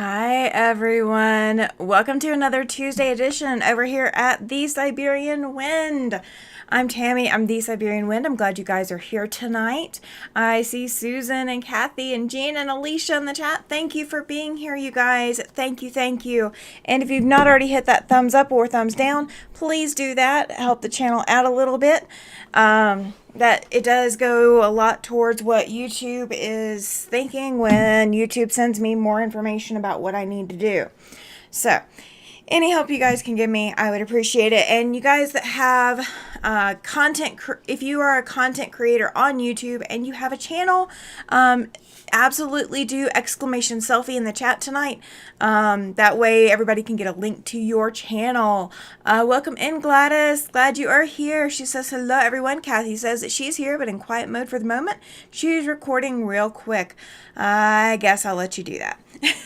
Hi everyone, welcome to another Tuesday edition over here at The Siberian Wind. I'm Tammy, I'm The Siberian Wind. I'm glad you guys are here tonight. I see Susan and Kathy and Jean and Alicia in the chat. Thank you for being here, you guys. Thank you, thank you. And if you've not already hit that thumbs up or thumbs down, please do that. Help the channel out a little bit. That it does go a lot towards what YouTube is thinking when YouTube sends me more information about what I need to do. So, any help you guys can give me, I would appreciate it. And you guys that have if you are a content creator on YouTube and you have a channel, absolutely do exclamation selfie in the chat tonight. That way everybody can get a link to your channel. Welcome in, Gladys. Glad you are here. She says hello, everyone. Kathy says that she's here, but in quiet mode for the moment. She's recording real quick. I guess I'll let you do that.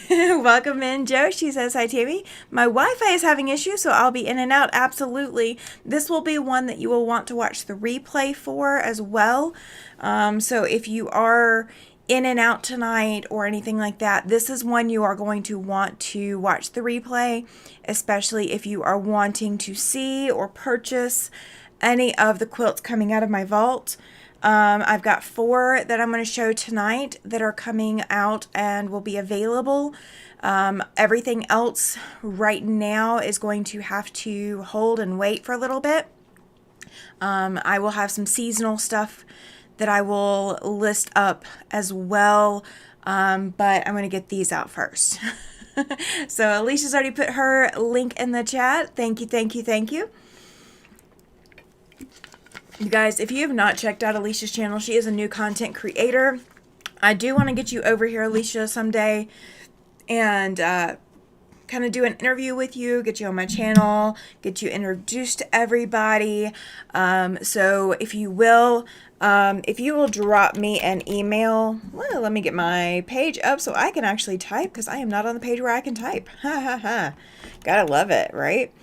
Welcome in, Joe. She says, hi, Tammy. My Wi-Fi is having issues, so I'll be in and out. Absolutely. This will be one that you will want to watch the replay for as well. So if you are in and out tonight or anything like that, this is one you are going to want to watch the replay, especially if you are wanting to see or purchase any of the quilts coming out of my vault. I've got 4 that I'm going to show tonight that are coming out and will be available. Everything else right now is going to have to hold and wait for a little bit. I will have some seasonal stuff that I will list up as well, but I'm going to get these out first. So Alicia's already put her link in the chat. Thank you, thank you, thank you. You guys, if you have not checked out Alicia's channel, she is a new content creator. I do want to get you over here, Alicia, someday and kind of do an interview with you, get you on my channel, get you introduced to everybody. So if you will drop me an email, well, let me get my page up so I can actually type, because I am not on the page where I can type. Ha ha ha. Gotta love it, right?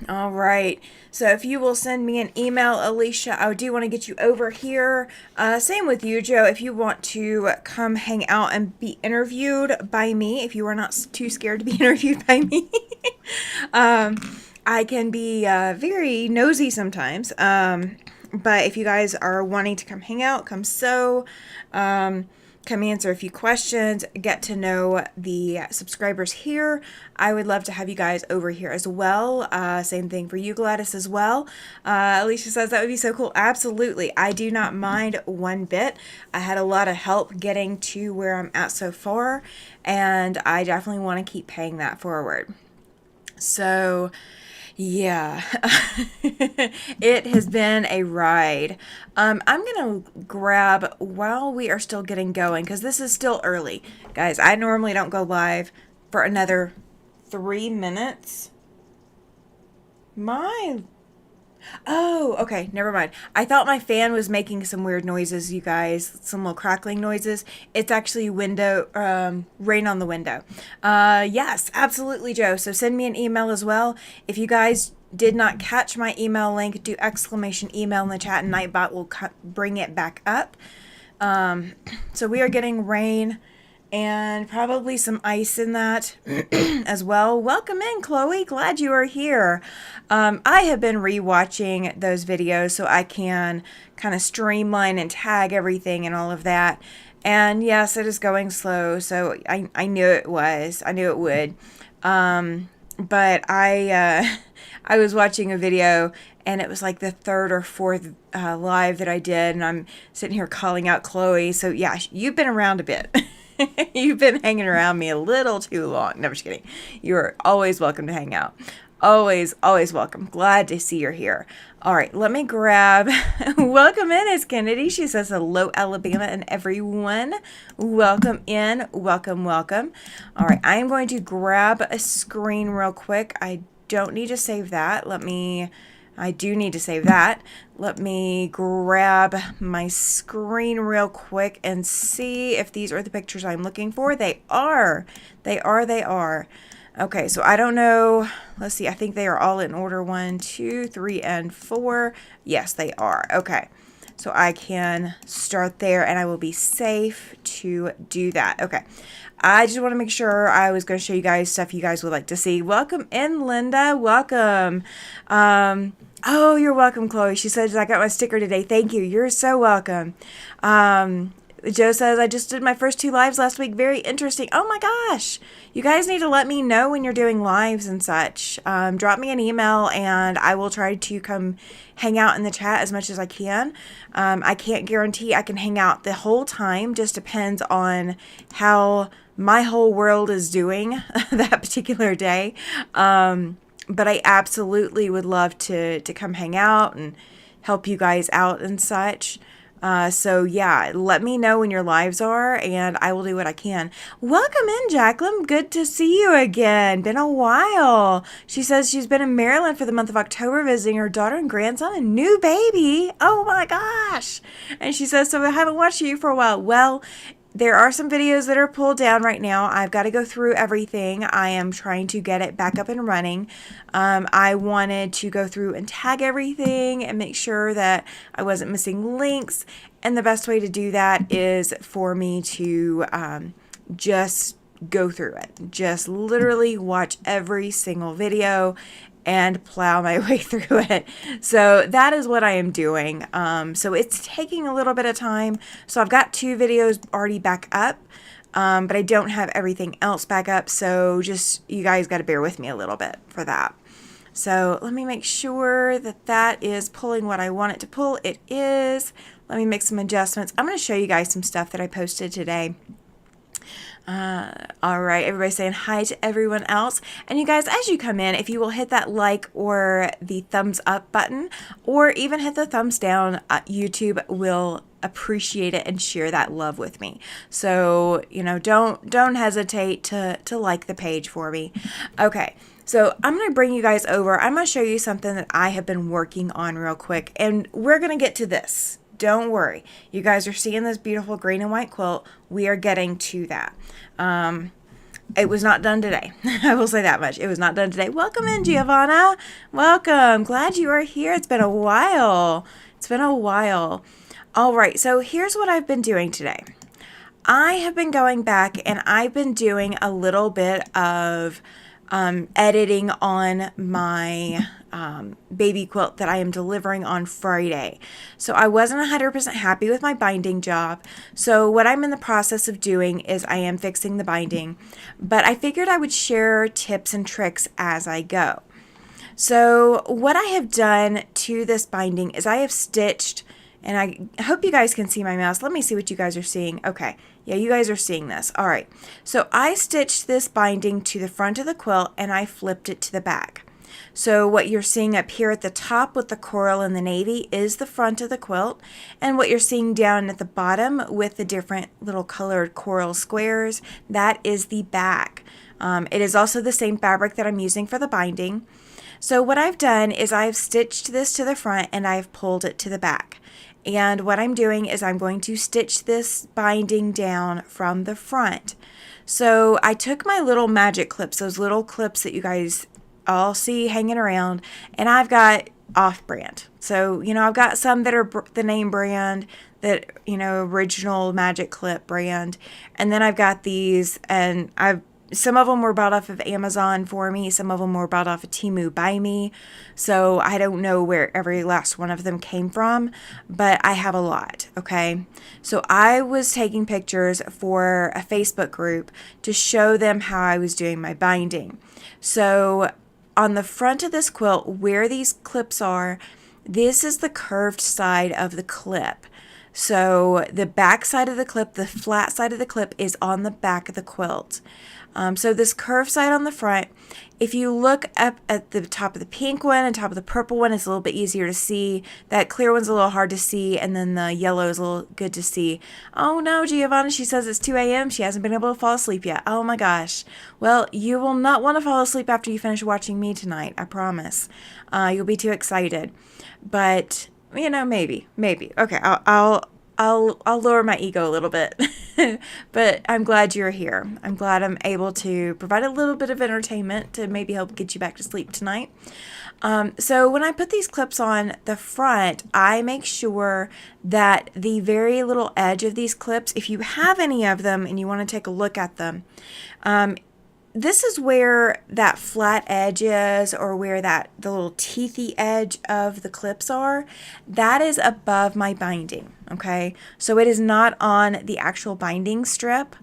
All right. So if you will send me an email, Alicia, I do want to get you over here. Same with you, Joe. If you want to come hang out and be interviewed by me, if you are not too scared to be interviewed by me, I can be very nosy sometimes. But if you guys are wanting to come hang out, come sew, come answer a few questions, get to know the subscribers here, I would love to have you guys over here as well. Same thing for you, Gladys, as well. Alicia says that would be so cool. Absolutely. I do not mind one bit. I had a lot of help getting to where I'm at so far, and I definitely want to keep paying that forward. So yeah, it has been a ride. I'm going to grab while we are still getting going, because this is still early. Guys, I normally don't go live for another 3 minutes. Oh, okay, never mind. I thought my fan was making some weird noises, you guys, some little crackling noises. It's actually rain on the window. Yes, absolutely, Joe. So send me an email as well. If you guys did not catch my email link, do exclamation email in the chat and Nightbot will bring it back up. So we are getting rain and probably some ice in that as well. Welcome in, Chloe. Glad you are here. I have been rewatching those videos so I can kind of streamline and tag everything and all of that. And yes, it is going slow, so I knew it was. I knew it would. But I was watching a video, and it was like the 3rd or 4th live that I did, and I'm sitting here calling out Chloe. So yeah, you've been around a bit. You've been hanging around me a little too long. No, I'm just kidding. You're always welcome to hang out. Always, always welcome. Glad to see you're here. All right, let me grab. Welcome in, it's Kennedy. She says hello, Alabama, and everyone. Welcome in. Welcome, welcome. All right, I'm going to grab a screen real quick. I don't need to save that. I do need to save that. Let me grab my screen real quick and see if these are the pictures I'm looking for. They are. They are. Okay, so I don't know. Let's see. I think they are all in order. 1, 2, 3, and 4. Yes, they are. Okay. So I can start there and I will be safe to do that. Okay. I just want to make sure I was going to show you guys stuff you guys would like to see. Welcome in, Linda. Welcome. Oh, you're welcome, Chloe. She says, I got my sticker today. Thank you. You're so welcome. Joe says, I just did my first 2 lives last week. Very interesting. Oh my gosh. You guys need to let me know when you're doing lives and such. Drop me an email and I will try to come hang out in the chat as much as I can. I can't guarantee I can hang out the whole time. Just depends on how my whole world is doing that particular day. But I absolutely would love to come hang out and help you guys out and such. So yeah, let me know when your lives are and I will do what I can. Welcome in, Jacqueline. Good to see you again. Been a while. She says she's been in Maryland for the month of October visiting her daughter and grandson, a new baby. Oh my gosh. And she says, so I haven't watched you for a while. Well, there are some videos that are pulled down right now. I've got to go through everything. I am trying to get it back up and running. I wanted to go through and tag everything and make sure that I wasn't missing links. And the best way to do that is for me to just go through it. Just literally watch every single video and plow my way through it. So that is what I am doing. So it's taking a little bit of time. So I've got 2 videos already back up, but I don't have everything else back up. So just, you guys got to bear with me a little bit for that. So let me make sure that that is pulling what I want it to pull. It is. Let me make some adjustments. I'm going to show you guys some stuff that I posted today. All right, everybody saying hi to everyone else. And you guys, as you come in, if you will hit that like or the thumbs up button, or even hit the thumbs down, YouTube will appreciate it and share that love with me. So, you know, don't hesitate to like the page for me. Okay. So I'm going to bring you guys over. I'm going to show you something that I have been working on real quick, and we're going to get to this. Don't worry. You guys are seeing this beautiful green and white quilt. We are getting to that. It was not done today. I will say that much. It was not done today. Welcome in, Giovanna. Welcome. Glad you are here. It's been a while. It's been a while. All right. So here's what I've been doing today. I have been going back and I've been doing a little bit of editing on my baby quilt that I am delivering on Friday. So I wasn't 100% happy with my binding job. So what I'm in the process of doing is I am fixing the binding, but I figured I would share tips and tricks as I go. So what I have done to this binding is I have stitched, and I hope you guys can see my mouse. Let me see what you guys are seeing. Okay. Yeah, you guys are seeing this. All right. So I stitched this binding to the front of the quilt and I flipped it to the back. So what you're seeing up here at the top with the coral and the navy is the front of the quilt. And what you're seeing down at the bottom with the different little colored coral squares, that is the back. It is also the same fabric that I'm using for the binding. So what I've done is I've stitched this to the front and I've pulled it to the back. And what I'm doing is I'm going to stitch this binding down from the front. So I took my little magic clips, those little clips that you guys all see hanging around, and I've got off-brand. So, you know, I've got some that are the name brand, that, you know, original magic clip brand. And then I've got these, and some of them were bought off of Amazon for me. Some of them were bought off of Temu by me. So I don't know where every last one of them came from, but I have a lot, okay? So I was taking pictures for a Facebook group to show them how I was doing my binding. So on the front of this quilt, where these clips are, this is the curved side of the clip. So the back side of the clip, the flat side of the clip, is on the back of the quilt. So this curved side on the front, if you look up at the top of the pink one and top of the purple one, it's a little bit easier to see. That clear one's a little hard to see, and then the yellow is a little good to see. Oh no, Giovanna, she says it's 2 a.m. She hasn't been able to fall asleep yet. Oh my gosh. Well, you will not want to fall asleep after you finish watching me tonight, I promise. You'll be too excited. But, you know, maybe. Okay, I'll lower my ego a little bit. but I'm glad you're here. I'm glad I'm able to provide a little bit of entertainment to maybe help get you back to sleep tonight. So when I put these clips on the front, I make sure that the very little edge of these clips, if you have any of them and you want to take a look at them, this is where that flat edge is, or where the little teethy edge of the clips are. That is above my binding, okay? So it is not on the actual binding strip.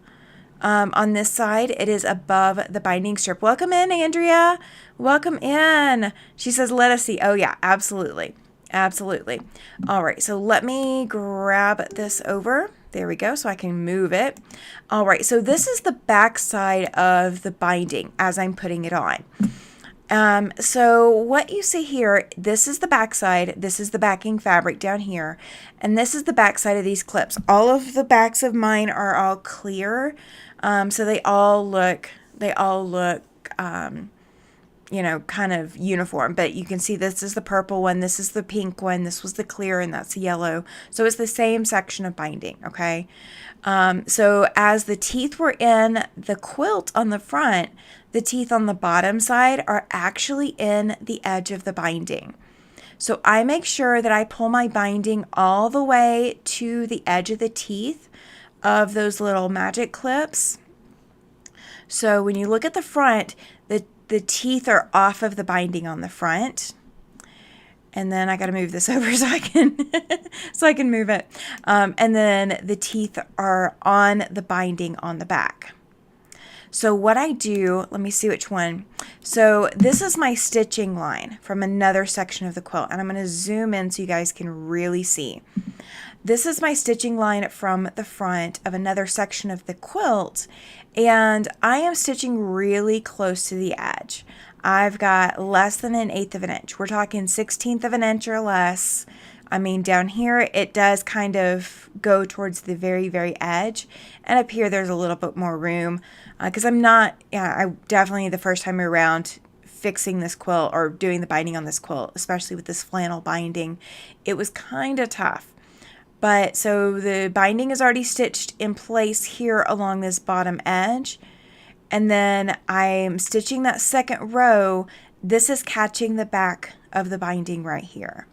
On this side, it is above the binding strip. Welcome in, Andrea. Welcome in. She says, let us see. Oh, yeah, absolutely. Absolutely. All right, so let me grab this over. There we go, so I can move it. All right, so this is the back side of the binding as I'm putting it on. So what you see here, this is the back side, this is the backing fabric down here, and this is the back side of these clips. All of the backs of mine are all clear, so they all look, you know, kind of uniform, but you can see this is the purple one, this is the pink one, this was the clear, and that's the yellow. So it's the same section of binding, okay? So as the teeth were in the quilt on the front, the teeth on the bottom side are actually in the edge of the binding. So I make sure that I pull my binding all the way to the edge of the teeth of those little magic clips. So when you look at the front, the teeth are off of the binding on the front. And then I got to move this over so I can move it. And then the teeth are on the binding on the back. So what I do, let me see which one. So this is my stitching line from another section of the quilt, and I'm going to zoom in so you guys can really see. This is my stitching line from the front of another section of the quilt, and I am stitching really close to the edge. I've got less than 1/8 of an inch. We're talking 1/16 of an inch or less. I mean, down here, it does kind of go towards the very, very edge. And up here, there's a little bit more room. Because I definitely, the first time around, fixing this quilt or doing the binding on this quilt, especially with this flannel binding, it was kind of tough. But so the binding is already stitched in place here along this bottom edge. And then I'm stitching that second row. This is catching the back of the binding right here.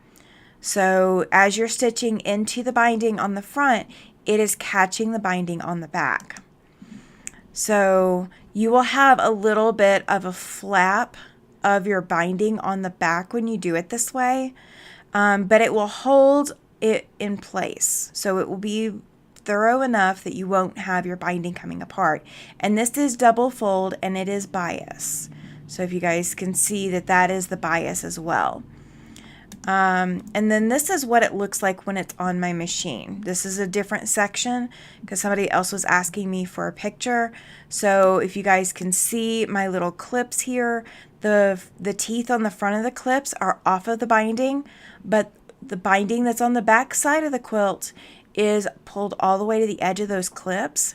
So as you're stitching into the binding on the front, it is catching the binding on the back. So you will have a little bit of a flap of your binding on the back when you do it this way, but it will hold it in place. So it will be thorough enough that you won't have your binding coming apart. And this is double fold and it is bias. So if you guys can see that is the bias as well. And then this is what it looks like when it's on my machine. This is a different section because somebody else was asking me for a picture. So if you guys can see my little clips here, the teeth on the front of the clips are off of the binding, but the binding that's on the back side of the quilt is pulled all the way to the edge of those clips.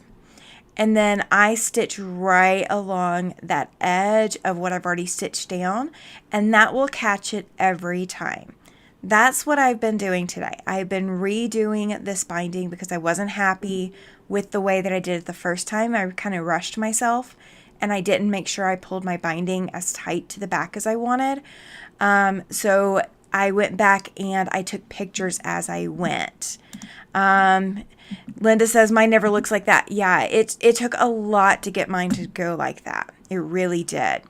And then I stitch right along that edge of what I've already stitched down, and that will catch it every time. That's what I've been doing today. I've been redoing this binding because I wasn't happy with the way that I did it the first time. I kind of rushed myself and I didn't make sure I pulled my binding as tight to the back as I wanted. So I went back and I took pictures as I went. Linda says mine never looks like that. Yeah, it took a lot to get mine to go like that. It really did.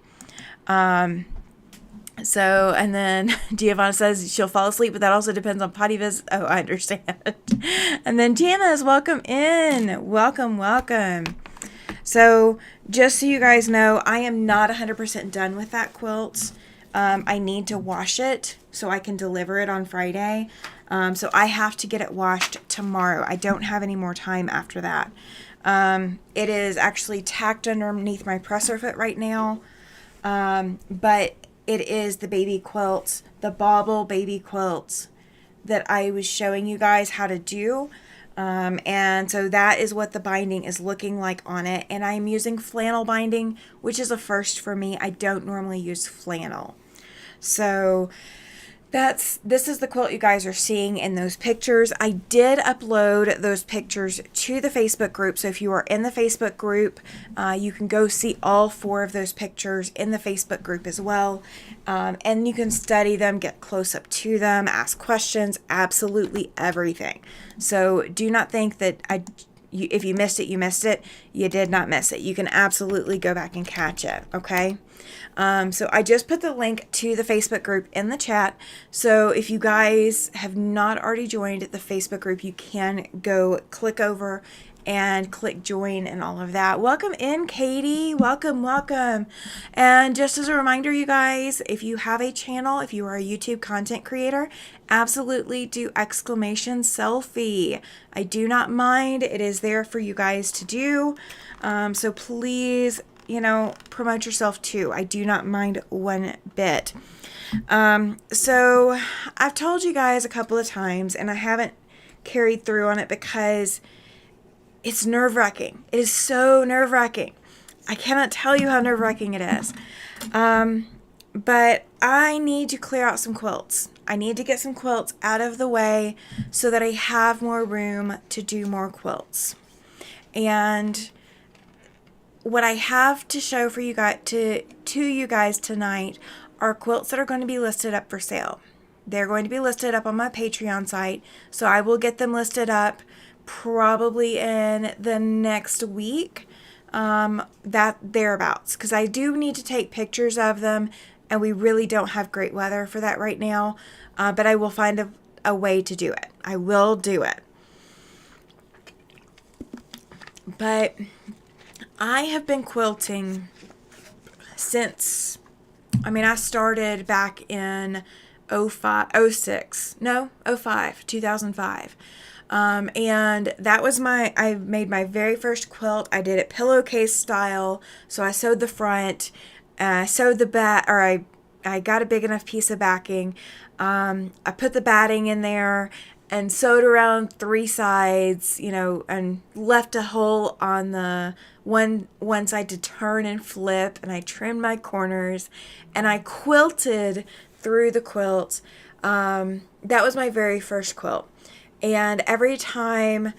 So, and then Giovanna says she'll fall asleep, but that also depends on potty visits. Oh, I understand. And then Janice, welcome in. Welcome, welcome. So, just so you guys know, I am not 100% done with that quilt. I need to wash it so I can deliver it on Friday. So I have to get it washed tomorrow. I don't have any more time after that. It is actually tacked underneath my presser foot right now. But it is the baby quilts, the bauble baby quilts that I was showing you guys how to do. And so that is what the binding is looking like on it. And I'm using flannel binding, which is a first for me. I don't normally use flannel. So This is the quilt you guys are seeing in those pictures. I did upload those pictures to the Facebook group. So if you are in the Facebook group, you can go see all 4 of those pictures in the Facebook group as well. And you can study them, get close up to them, ask questions, absolutely everything. So do not think that if you missed it, you missed it. You did not miss it. You can absolutely go back and catch it, okay? So I just put the link to the Facebook group in the chat. So if you guys have not already joined the Facebook group, you can go click over and click join and all of that. Welcome in, Katie. Welcome, welcome. And just as a reminder, you guys, if you have a channel, if you are a YouTube content creator, absolutely do exclamation selfie. I do not mind. It is there for you guys to do. So please, promote yourself too. I do not mind one bit. So I've told you guys a couple of times, and I haven't carried through on it because it's nerve-wracking. It is so nerve-wracking. I cannot tell you how nerve-wracking it is. But I need to clear out some quilts. I need to get some quilts out of the way so that I have more room to do more quilts. And what I have to show for you guys to you guys tonight are quilts that are going to be listed up for sale. They're going to be listed up on my Patreon site, so I will get them listed up probably in the next week, that thereabouts, because I do need to take pictures of them, and we really don't have great weather for that right now, but I will find a way to do it. I will do it. But I have been quilting since, I started back in 2005. And that was I made my very first quilt. I did it pillowcase style. So I sewed the front, sewed the back, or I got a big enough piece of backing. I put the batting in there and sewed around 3 sides, and left a hole on the one side to turn and flip. And I trimmed my corners and I quilted through the quilt. That was my very first quilt. And every time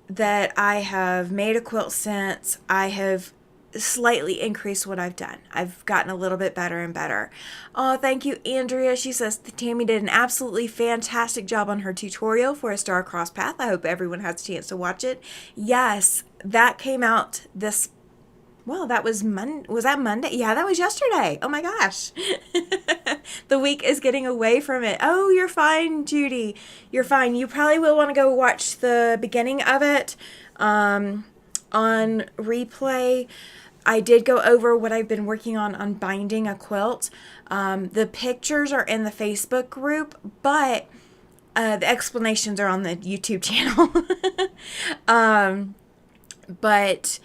that I have made a quilt since, I have slightly increased what I've done. I've gotten a little bit better and better. Oh, thank you, Andrea. She says Tammy did an absolutely fantastic job on her tutorial for a star-crossed path. I hope everyone has a chance to watch it. Yes, that came out that was Monday. Was that Monday? Yeah, that was yesterday. Oh my gosh. The week is getting away from it. Oh, you're fine, Judy. You're fine. You probably will want to go watch the beginning of it on replay. I did go over what I've been working on binding a quilt. The pictures are in the Facebook group, but the explanations are on the YouTube channel. But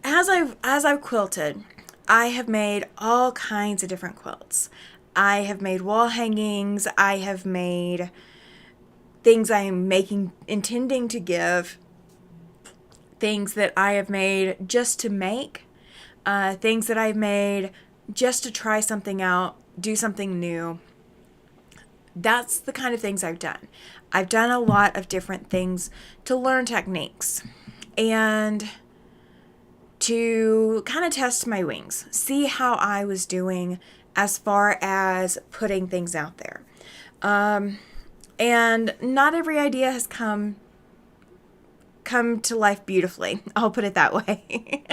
as I've quilted, I have made all kinds of different quilts. I have made wall hangings. I have made things I am intending to give. Things that I have made just to make. Things that I've made just to try something out, do something new. That's the kind of things I've done. I've done a lot of different things to learn techniques and to kind of test my wings, see how I was doing as far as putting things out there. And not every idea has come to life beautifully. I'll put it that way.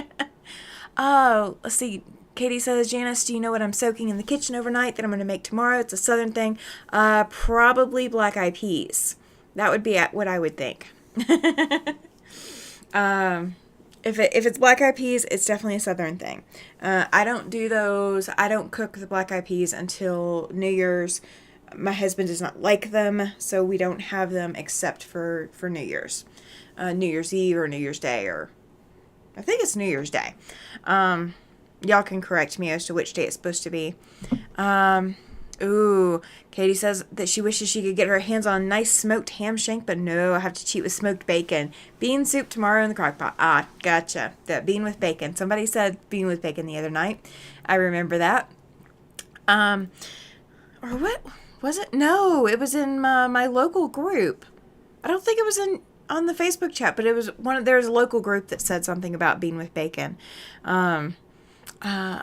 Oh, let's see. Katie says, Janice, do you know what I'm soaking in the kitchen overnight that I'm going to make tomorrow? It's a southern thing. Probably black-eyed peas. That would be what I would think. If it's black-eyed peas, it's definitely a southern thing. I don't do those. I don't cook the black-eyed peas until New Year's. My husband does not like them, so we don't have them except for New Year's. New Year's Eve or New Year's Day, or I think it's New Year's Day. Y'all can correct me as to which day it's supposed to be. Ooh, Katie says that she wishes she could get her hands on a nice smoked ham shank, but no, I have to cheat with smoked bacon. Bean soup tomorrow in the crock pot. Ah, gotcha. That bean with bacon. Somebody said bean with bacon the other night. I remember that. Or what was it? No, it was in my local group. I don't think it was on the Facebook chat, but it was there's a local group that said something about bean with bacon. I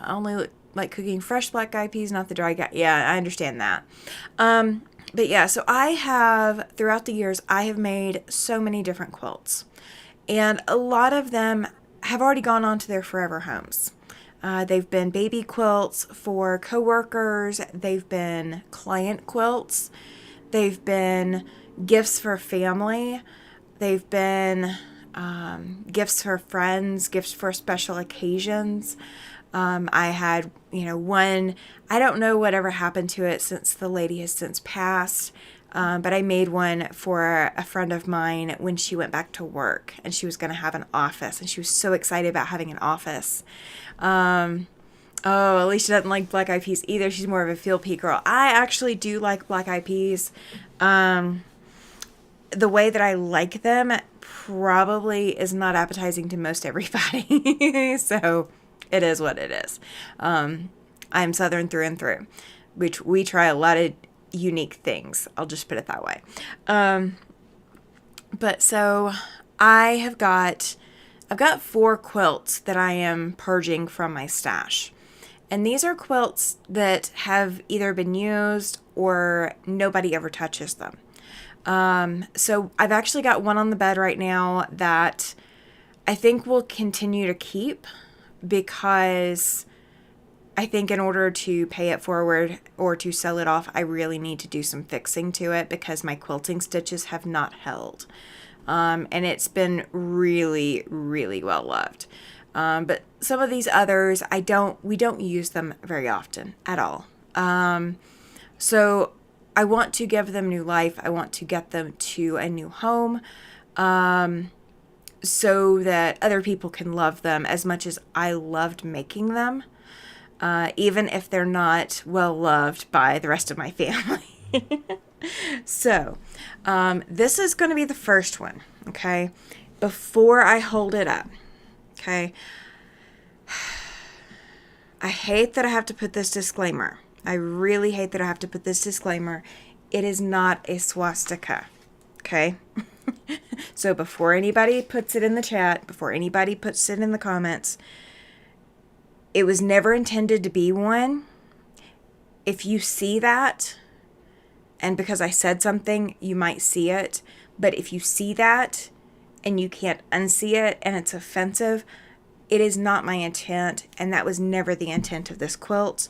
only like cooking fresh black eyed peas, not the dry guy. Yeah, I understand that. But yeah, so I have, throughout the years, I have made so many different quilts. And a lot of them have already gone on to their forever homes. They've been baby quilts for coworkers. They've been client quilts. They've been gifts for family. They've been gifts for friends, gifts for special occasions. I had, one, I don't know whatever happened to it since the lady has since passed, but I made one for a friend of mine when she went back to work and she was going to have an office and she was so excited about having an office. Alicia doesn't like black eyed peas either. She's more of a field pea girl. I actually do like black eyed peas. The way that I like them probably is not appetizing to most everybody. So it is what it is. I'm Southern through and through, which we try a lot of unique things. I'll just put it that way. But so I've got 4 quilts that I am purging from my stash. And these are quilts that have either been used or nobody ever touches them. So I've actually got one on the bed right now that I think we'll continue to keep because I think in order to pay it forward or to sell it off, I really need to do some fixing to it because my quilting stitches have not held. And it's been really, really well loved. But some of these others, we don't use them very often at all. So I want to give them new life. I want to get them to a new home, so that other people can love them as much as I loved making them, even if they're not well loved by the rest of my family. So, this is going to be the first one, okay? Before I hold it up, okay? I hate that I have to put this disclaimer. I really hate that I have to put this disclaimer. It is not a swastika, okay? So before anybody puts it in the chat, before anybody puts it in the comments, it was never intended to be one. If you see that, and because I said something, you might see it, but if you see that and you can't unsee it and it's offensive, it is not my intent, and that was never the intent of this quilt.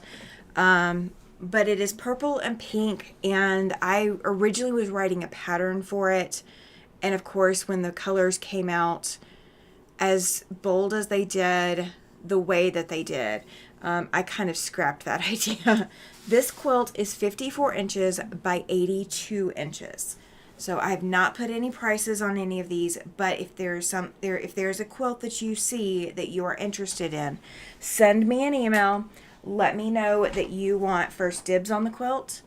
But it is purple and pink, and I originally was writing a pattern for it. And of course, when the colors came out as bold as they did, the way that they did, I kind of scrapped that idea. This quilt is 54 inches by 82 inches. So I have not put any prices on any of these, but if there's a quilt that you see that you are interested in, send me an email. Let me know that you want first dibs on the quilt,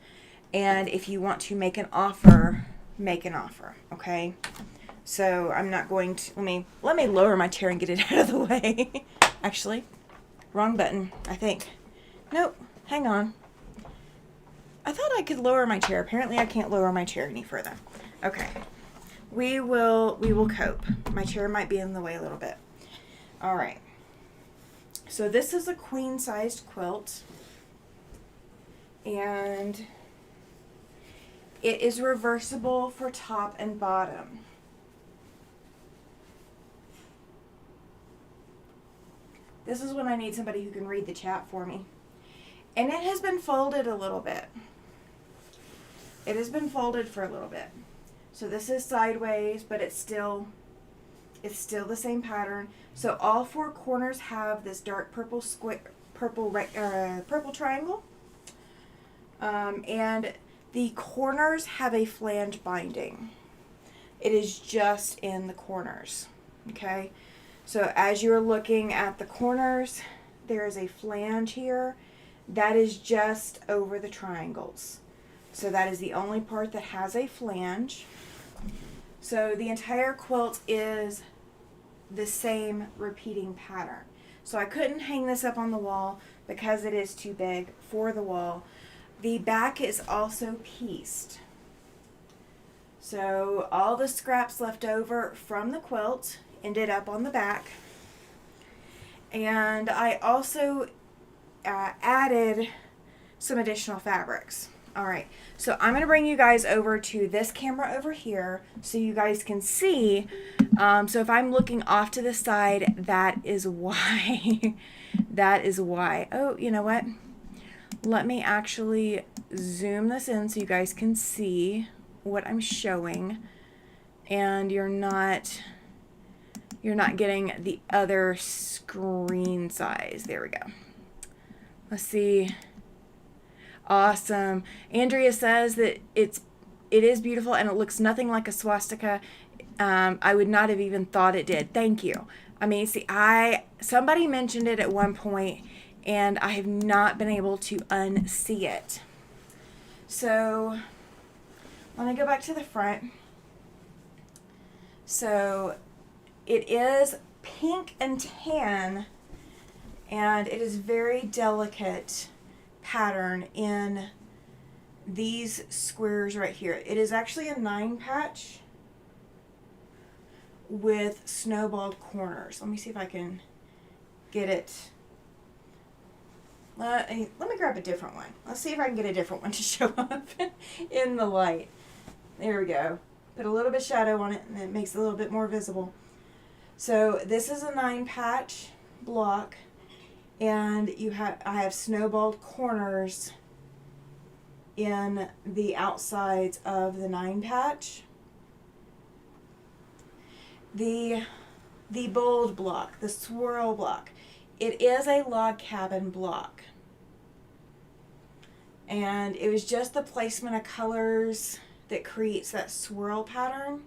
and if you want to make an offer, okay? So I'm not going to, let me lower my chair and get it out of the way. Actually, wrong button, I think. Nope, hang on. I thought I could lower my chair. Apparently I can't lower my chair any further. Okay, we will cope. My chair might be in the way a little bit. All right. So this is a queen-sized quilt, and it is reversible for top and bottom. This is when I need somebody who can read the chat for me. And it has been folded a little bit. It has been folded for a little bit. So this is sideways, but it's still the same pattern. So all 4 corners have this dark purple purple triangle, and the corners have a flange binding. It is just in the corners. Okay, so as you're looking at the corners, there is a flange here that is just over the triangles. So that is the only part that has a flange. So the entire quilt is the same repeating pattern. So I couldn't hang this up on the wall because it is too big for the wall, The back is also pieced. So all the scraps left over from the quilt ended up on the back. And I also added some additional fabrics. All right, so I'm gonna bring you guys over to this camera over here so you guys can see. So if I'm looking off to the side, that is why. That is why. Oh, you know what? Let me actually zoom this in so you guys can see what I'm showing, and you're not getting the other screen size. There we go. Let's see. Awesome. Andrea says that it is beautiful and it looks nothing like a swastika. I would not have even thought it did. Thank you. I mean, see, somebody mentioned it at one point and I have not been able to unsee it. So let me go back to the front. So it is pink and tan, and it is very delicate pattern in these squares right here. It is actually a 9 patch with snowballed corners. Let me see if I can get it. Let me grab a different one. Let's see if I can get a different one to show up in the light. There we go. Put a little bit of shadow on it and it makes it a little bit more visible. So this is a 9 patch block, and I have snowballed corners in the outsides of the 9 patch. The bold block, the swirl block, it is a log cabin block, and it was just the placement of colors that creates that swirl pattern.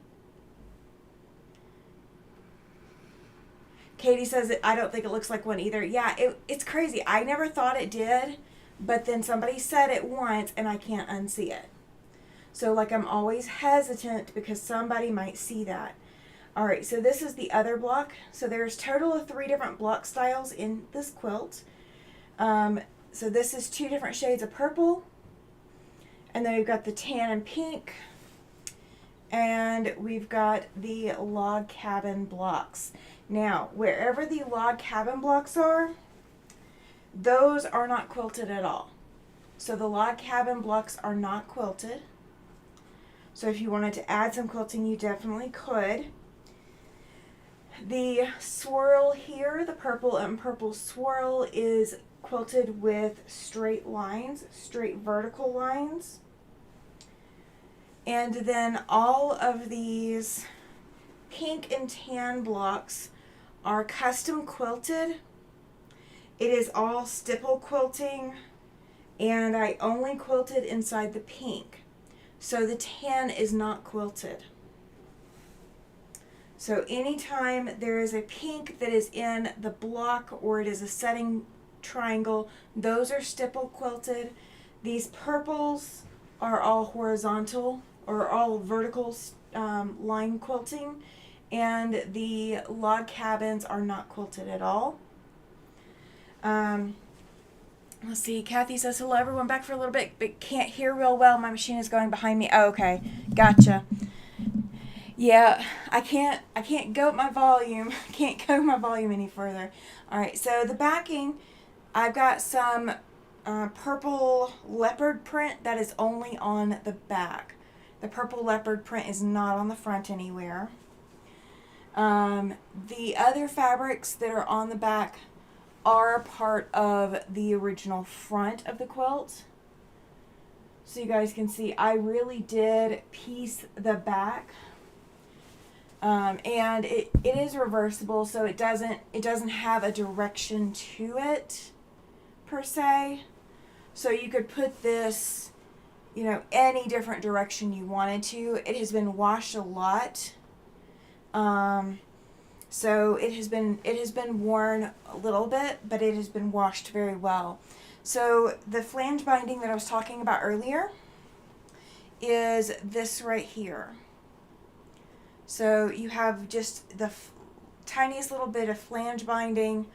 Katie says that I don't think it looks like one either. Yeah, it's crazy. I never thought it did, but then somebody said it once and I can't unsee it. So like I'm always hesitant because somebody might see that. All right, so this is the other block. So there's a total of 3 different block styles in this quilt. So this is 2 different shades of purple. And then we've got the tan and pink. And we've got the log cabin blocks. Now, wherever the log cabin blocks are, those are not quilted at all. So the log cabin blocks are not quilted. So if you wanted to add some quilting, you definitely could. The swirl here, the purple and purple swirl, is quilted with straight lines, straight vertical lines. And then all of these pink and tan blocks are custom quilted. It is all stipple quilting, and I only quilted inside the pink. So the tan is not quilted. So anytime there is a pink that is in the block or it is a setting triangle, those are stipple quilted. These purples are all horizontal or all vertical line quilting, and the log cabins are not quilted at all. Let's see, Kathy says, hello everyone, back for a little bit, but can't hear real well. My machine is going behind me. Oh, okay, gotcha. Yeah, I can't go my volume. Can't go my volume any further. All right, so the backing, I've got some purple leopard print that is only on the back. The purple leopard print is not on the front anywhere. The other fabrics that are on the back are part of the original front of the quilt. So you guys can see I really did piece the back. And it is reversible, so it doesn't have a direction to it per se. So you could put this, any different direction you wanted to. It has been washed a lot. So it has been worn a little bit, but it has been washed very well. So the flange binding that I was talking about earlier is this right here. So you have just the tiniest little bit of flange binding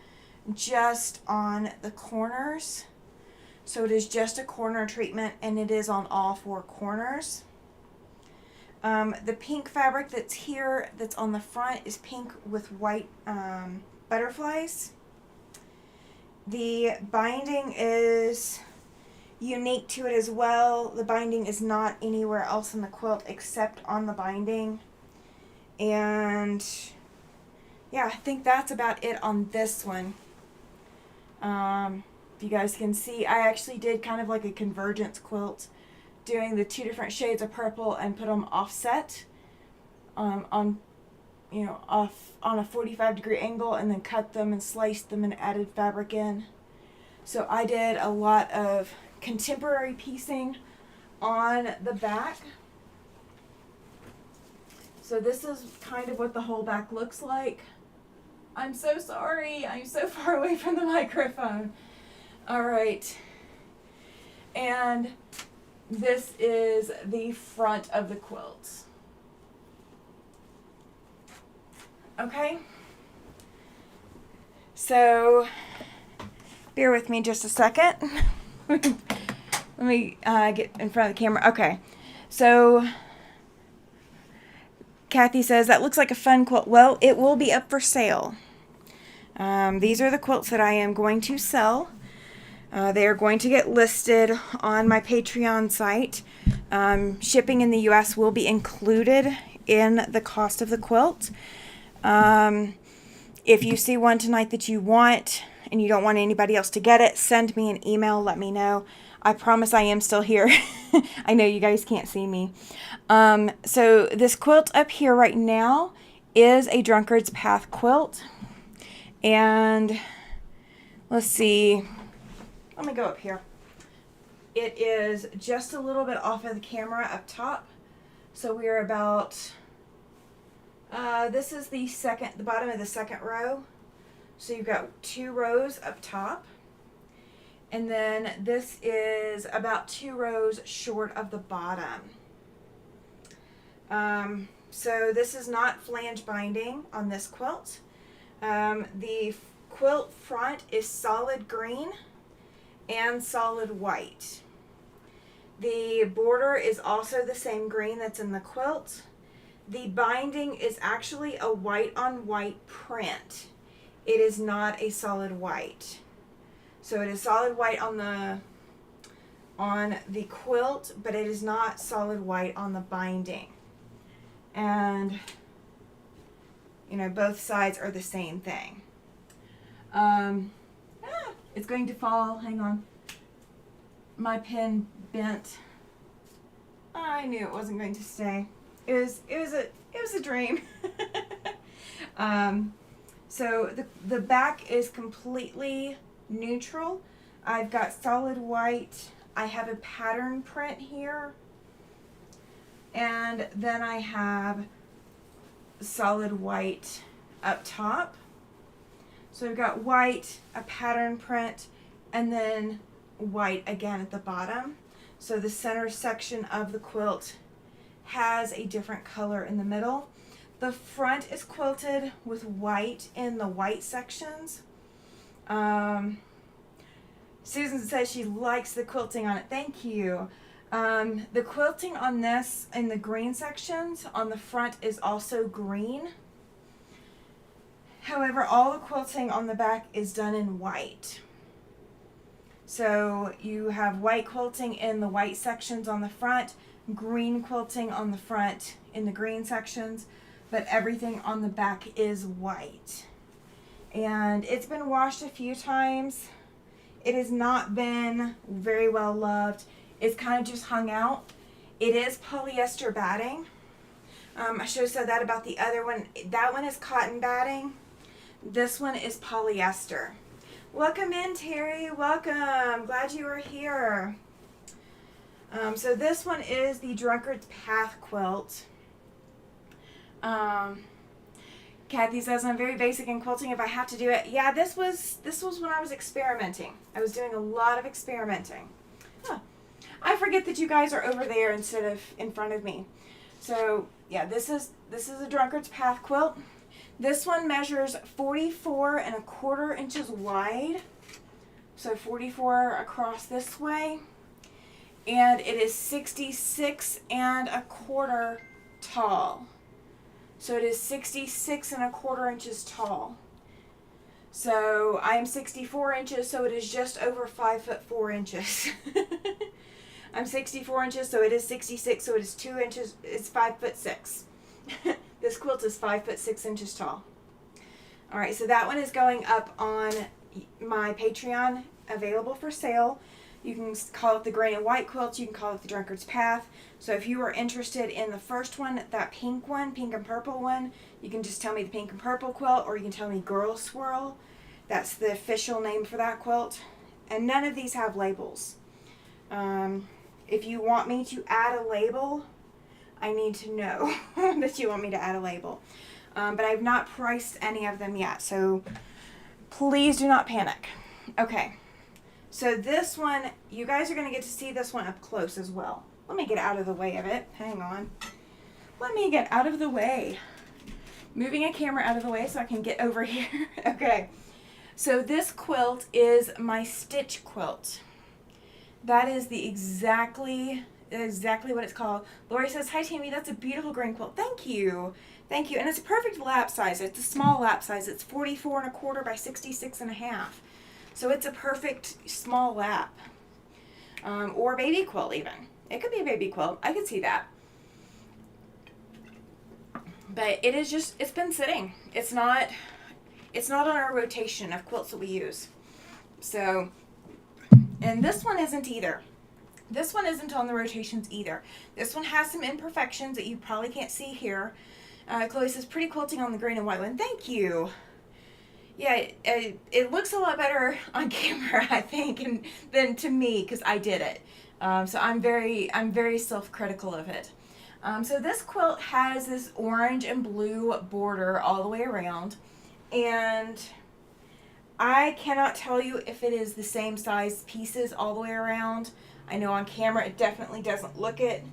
just on the corners. So it is just a corner treatment, and it is on all 4 corners. The pink fabric that's here, that's on the front, is pink with white butterflies. The binding is unique to it as well. The binding is not anywhere else in the quilt except on the binding. And yeah, I think that's about it on this one. If you guys can see, I actually did kind of like a convergence quilt, doing the 2 different shades of purple and put them offset on, you know, off on a 45-degree angle, and then cut them and sliced them and added fabric in. So I did a lot of contemporary piecing on the back. So this is kind of what the whole back looks like. I'm so sorry, I'm so far away from the microphone. All right, and this is the front of the quilt. Okay, so bear with me just a second. Let me get in front of the camera. Okay, so Kathy says, that looks like a fun quilt. Well, it will be up for sale. These are the quilts that I am going to sell. They are going to get listed on my Patreon site. Shipping in the U.S. will be included in the cost of the quilt. If you see one tonight that you want and you don't want anybody else to get it, send me an email, let me know. I promise I am still here. I know you guys can't see me. So this quilt up here right now is a Drunkard's Path quilt. And let's see. Let me go up here. It is just a little bit off of the camera up top. So we're about, this is the bottom of the second row. So you've got 2 rows up top. And then this is about 2 rows short of the bottom. So this is not flange binding on this quilt. The quilt front is solid green and solid white. The border is also the same green that's in the quilt. The binding is actually a white on white print. It is not a solid white. So it is solid white on the quilt, but it is not solid white on the binding. And you know, both sides are the same thing. It's going to fall. Hang on. My pen bent. I knew it wasn't going to stay. It was a dream. So the back is completely neutral. I've got solid white. I have a pattern print here. And then I have solid white up top. So I've got white, a pattern print, and then white again at the bottom. So the center section of the quilt has a different color in the middle. The front is quilted with white in the white sections. Susan says she likes the quilting on it. Thank you. The quilting on this in the green sections on the front is also green. However, all the quilting on the back is done in white. So you have white quilting in the white sections on the front, green quilting on the front in the green sections, but everything on the back is white. And it's been washed a few times. It has not been very well loved. It's kind of just hung out. It is polyester batting. I should have said that about the other one. That one is cotton batting. This one is polyester. Welcome in, Terry. Welcome. Glad you are here. So this one is the Drunkard's Path quilt. Kathy says, I'm very basic in quilting if I have to do it. Yeah, this was when I was experimenting. I was doing a lot of experimenting. Huh. I forget that you guys are over there instead of in front of me. So yeah, this is a Drunkard's Path quilt. This one measures 44 1/4 inches wide. So 44 across this way. And it is 66 1/4 tall. So it is 66 1/4 inches tall. So I am 64 inches, so it is just over 5'4". I'm 64 inches, so it is 66, so it is 2 inches, it's 5'6". This quilt is 5'6" tall. All right, so that one is going up on my Patreon, available for sale. You can call it the Gray and White quilt. You can call it the Drunkard's Path. So if you are interested in the first one, that pink one, pink and purple one, you can just tell me the pink and purple quilt, or you can tell me Girl Swirl. That's the official name for that quilt. And none of these have labels. If you want me to add a label, I need to know that you want me to add a label. But I've not priced any of them yet, so please do not panic. Okay. So this one, you guys are going to get to see this one up close as well. Let me get out of the way of it. Hang on. Let me get out of the way. Moving a camera out of the way so I can get over here. Okay. So this quilt is my stitch quilt. That is the exactly what it's called. Lori says, "Hi Tammy, that's a beautiful green quilt." Thank you. Thank you. And it's a perfect lap size. It's a small lap size. It's 44 1/4 by 66 1/2. So it's a perfect small lap, or baby quilt even. It could be a baby quilt. I could see that. But it is just, it's been sitting. It's not on our rotation of quilts that we use. So, and this one isn't either. This one isn't on the rotations either. This one has some imperfections that you probably can't see here. Chloe says, "Pretty quilting on the green and white one." Thank you. Yeah, it looks a lot better on camera, I think, than to me, because I did it. So I'm very self-critical of it. So this quilt has this orange and blue border all the way around, and I cannot tell you if it is the same size pieces all the way around. I know on camera it definitely doesn't look it,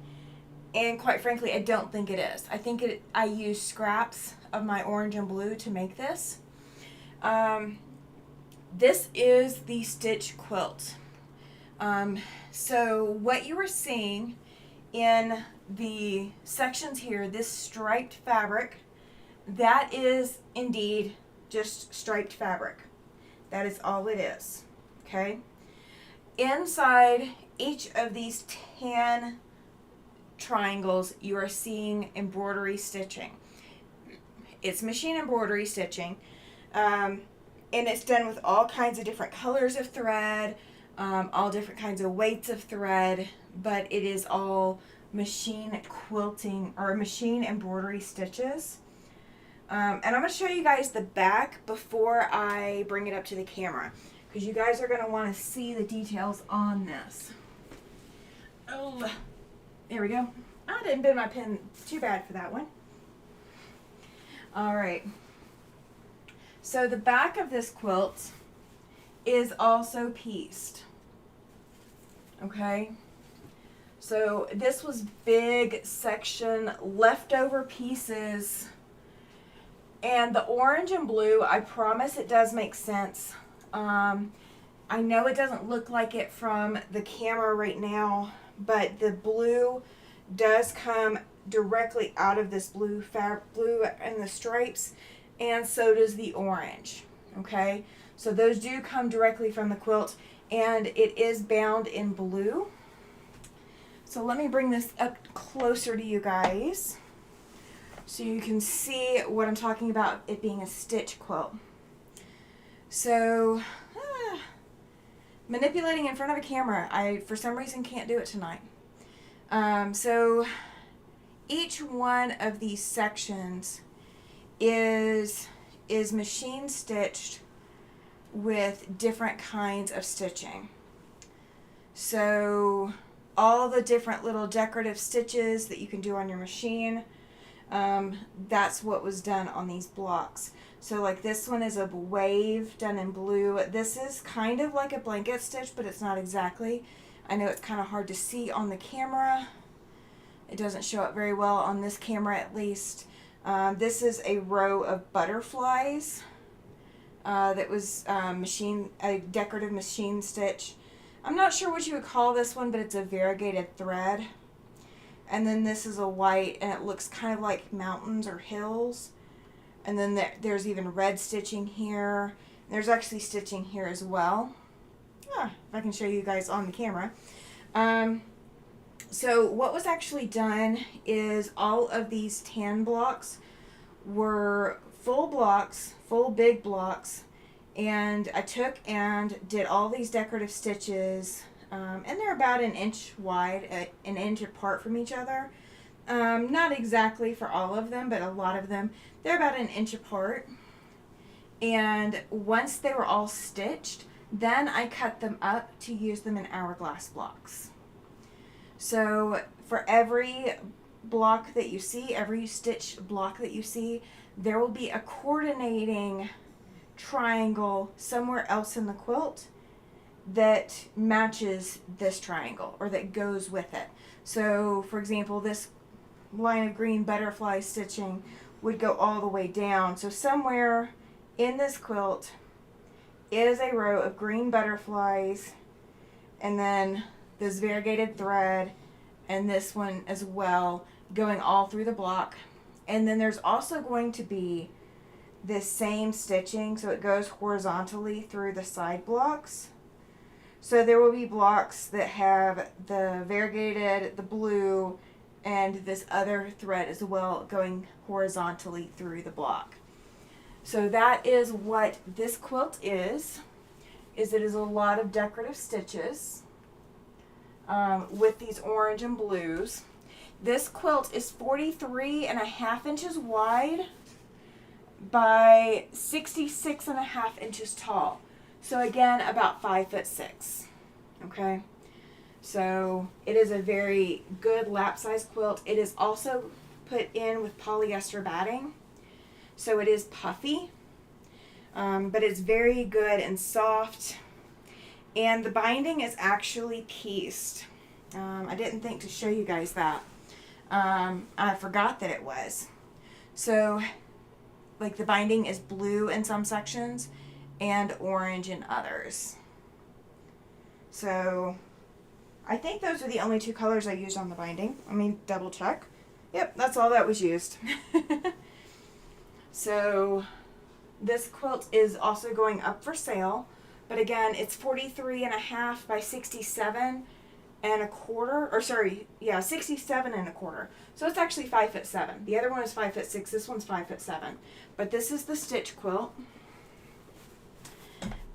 and quite frankly, I don't think it is. I think I used scraps of my orange and blue to make this. This is the stitch quilt. So what you are seeing in the sections here, this striped fabric, that is indeed just striped fabric. That is all it is. Okay? Inside each of these tan triangles, you are seeing embroidery stitching. It's machine embroidery stitching. And it's done with all kinds of different colors of thread, all different kinds of weights of thread, but it is all machine quilting or machine embroidery stitches. And I'm going to show you guys the back before I bring it up to the camera, because you guys are going to want to see the details on this. Oh, there we go. I didn't bend my pen too bad for that one. All right. So the back of this quilt is also pieced. Okay. So this was big section leftover pieces, and the orange and blue, I promise it does make sense. I know it doesn't look like it from the camera right now, but the blue does come directly out of this blue and the stripes, and so does the orange. Okay, so those do come directly from the quilt, and it is bound in blue. So let me bring this up closer to you guys so you can see what I'm talking about, it being a stitch quilt. So manipulating in front of a camera, I for some reason can't do it tonight. So each one of these sections is machine stitched with different kinds of stitching. So all the different little decorative stitches that you can do on your machine, that's what was done on these blocks. So like this one is a wave done in blue. This is kind of like a blanket stitch, but it's not exactly. I know it's kind of hard to see on the camera. It doesn't show up very well on this camera, at least. This is a row of butterflies that was a decorative machine stitch. I'm not sure what you would call this one, but it's a variegated thread. And then this is a white, and it looks kind of like mountains or hills. And then there's even red stitching here. There's actually stitching here as well. If I can show you guys on the camera. So what was actually done is all of these tan blocks were full big blocks, and I took and did all these decorative stitches, and they're about an inch wide, an inch apart from each other. Not exactly for all of them, but a lot of them, they're about an inch apart. And once they were all stitched, then I cut them up to use them in hourglass blocks. So for every block that you see, every stitch block that you see, there will be a coordinating triangle somewhere else in the quilt that matches this triangle or that goes with it. So for example, this line of green butterfly stitching would go all the way down. So somewhere in this quilt is a row of green butterflies, and then this variegated thread, and this one as well, going all through the block. And then there's also going to be this same stitching, so it goes horizontally through the side blocks. So there will be blocks that have the variegated, the blue, and this other thread as well going horizontally through the block. So that is what this quilt is it is a lot of decorative stitches with these orange and blues. This quilt is 43.5 inches wide by 66.5 inches tall. So again, about 5'6". Okay. So it is a very good lap size quilt. It is also put in with polyester batting. So it is puffy, but it's very good and soft. And the binding is actually pieced. I didn't think to show you guys that. I forgot that it was. So, like, the binding is blue in some sections and orange in others. So, I think those are the only two colors I used on the binding. I mean, double check. Yep, that's all that was used. So, this quilt is also going up for sale. But again, it's 43.5 by 67 and a quarter, or sorry, yeah, 67 and a quarter. So it's actually 5'7". The other one is 5'6". This one's 5'7". But this is the stitch quilt.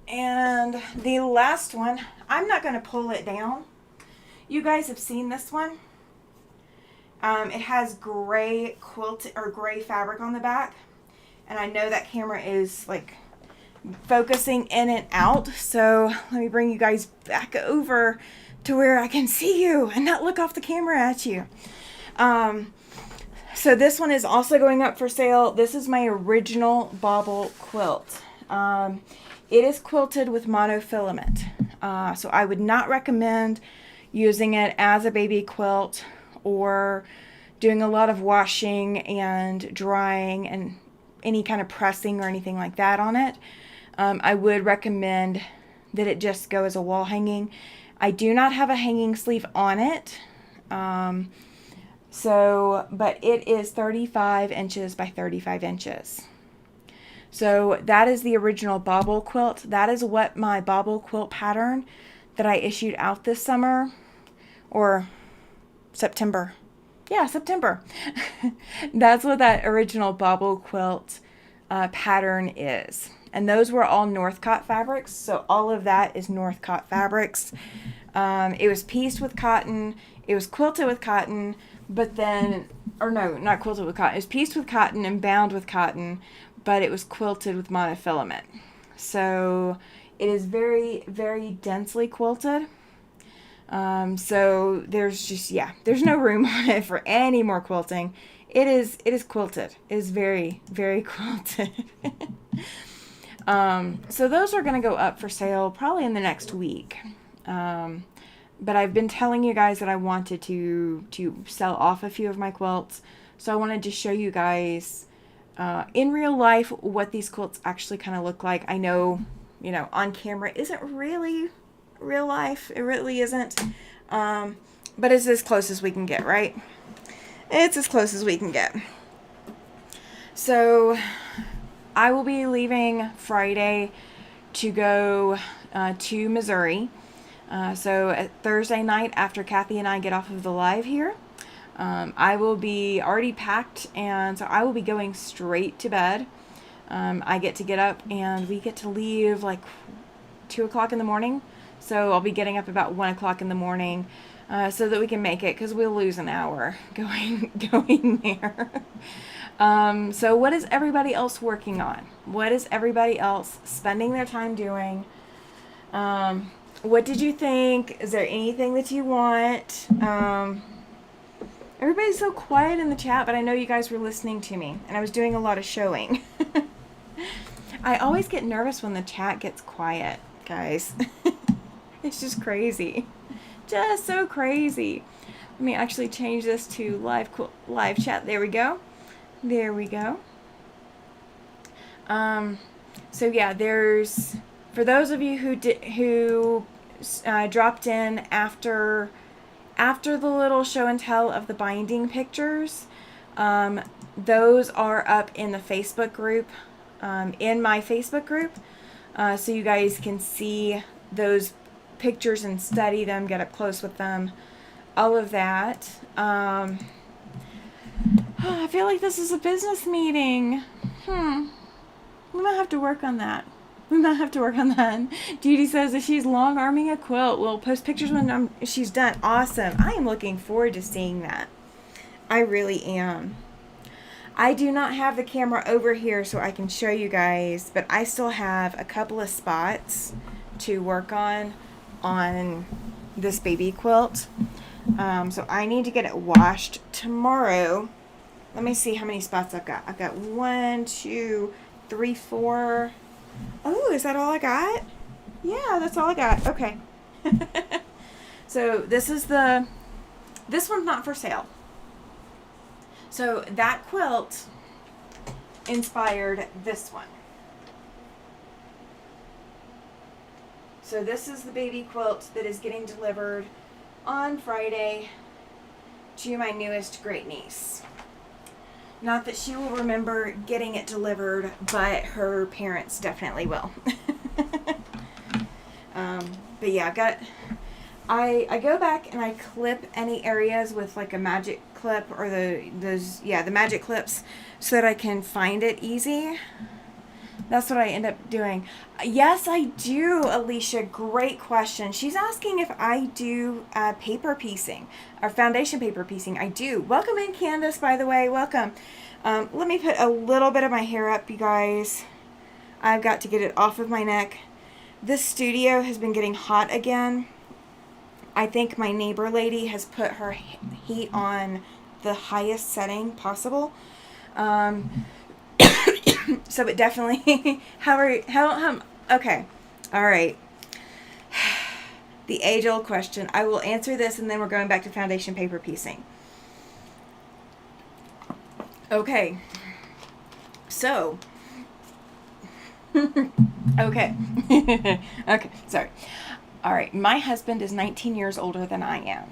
And the last one, I'm not going to pull it down. You guys have seen this one. It has gray quilt or gray fabric on the back, and I know that camera is like focusing in and out, so let me bring you guys back over to where I can see you and not look off the camera at you. So this one is also going up for sale. This is my original bauble quilt. It is quilted with monofilament, so I would not recommend using it as a baby quilt or doing a lot of washing and drying and any kind of pressing or anything like that on it. I would recommend that it just go as a wall hanging. I do not have a hanging sleeve on it. But it is 35 inches by 35 inches. So that is the original bauble quilt. That is what my bauble quilt pattern that I issued out this summer or September. Yeah, September. That's what that original bauble quilt pattern is. And those were all Northcott fabrics. So all of that is Northcott fabrics. It was pieced with cotton. It was quilted with cotton, but then, or no, not quilted with cotton. It was pieced with cotton and bound with cotton, but it was quilted with monofilament. So it is very, very densely quilted. So there's just, yeah, there's no room on it for any more quilting. It is quilted. It is very, very quilted. So those are going to go up for sale probably in the next week. But I've been telling you guys that I wanted to sell off a few of my quilts. So I wanted to show you guys in real life what these quilts actually kind of look like. I know, on camera isn't really real life. It really isn't. But it's as close as we can get, right? It's as close as we can get. So I will be leaving Friday to go to Missouri. So Thursday night, after Kathy and I get off of the live here, I will be already packed, and so I will be going straight to bed. I get up and we get to leave like 2 o'clock in the morning. So I'll be getting up about 1 o'clock in the morning so that we can make it, because we'll lose an hour going there. So what is everybody else working on? What is everybody else spending their time doing? What did you think? Is there anything that you want? Everybody's so quiet in the chat, but I know you guys were listening to me, and I was doing a lot of showing. I always get nervous when the chat gets quiet, guys. It's just crazy. Just so crazy. Let me actually change this to live chat. There we go. There we go. So yeah, there's, for those of you who dropped in after the little show and tell of the binding pictures, those are up in the Facebook group, in my Facebook group, so you guys can see those pictures and study them, get up close with them, all of that. I feel like this is a business meeting. We might have to work on that. Judy says that she's long arming a quilt. We'll post pictures when she's done. Awesome. I am looking forward to seeing that. I really am. I do not have the camera over here so I can show you guys, but I still have a couple of spots to work on this baby quilt. So I need to get it washed tomorrow. Let me see how many spots I've got. I've got 1, 2, 3, 4. Oh, is that all I got? Yeah, that's all I got. Okay. So this one's not for sale. So that quilt inspired this one. So this is the baby quilt that is getting delivered on Friday to my newest great niece. Not that she will remember getting it delivered, but her parents definitely will. But yeah, I go back and I clip any areas with like a magic clip, or the magic clips, so that I can find it easy. That's what I end up doing. Yes, I do, Alicia. Great question. She's asking if I do paper piecing, or foundation paper piecing. I do. Welcome in, Candace, by the way. Welcome. Let me put a little bit of my hair up, you guys. I've got to get it off of my neck. This studio has been getting hot again. I think my neighbor lady has put her heat on the highest setting possible. So it definitely, okay, all right. The age-old question. I will answer this, and then we're going back to foundation paper piecing. Okay, so, okay, okay, sorry. All right, my husband is 19 years older than I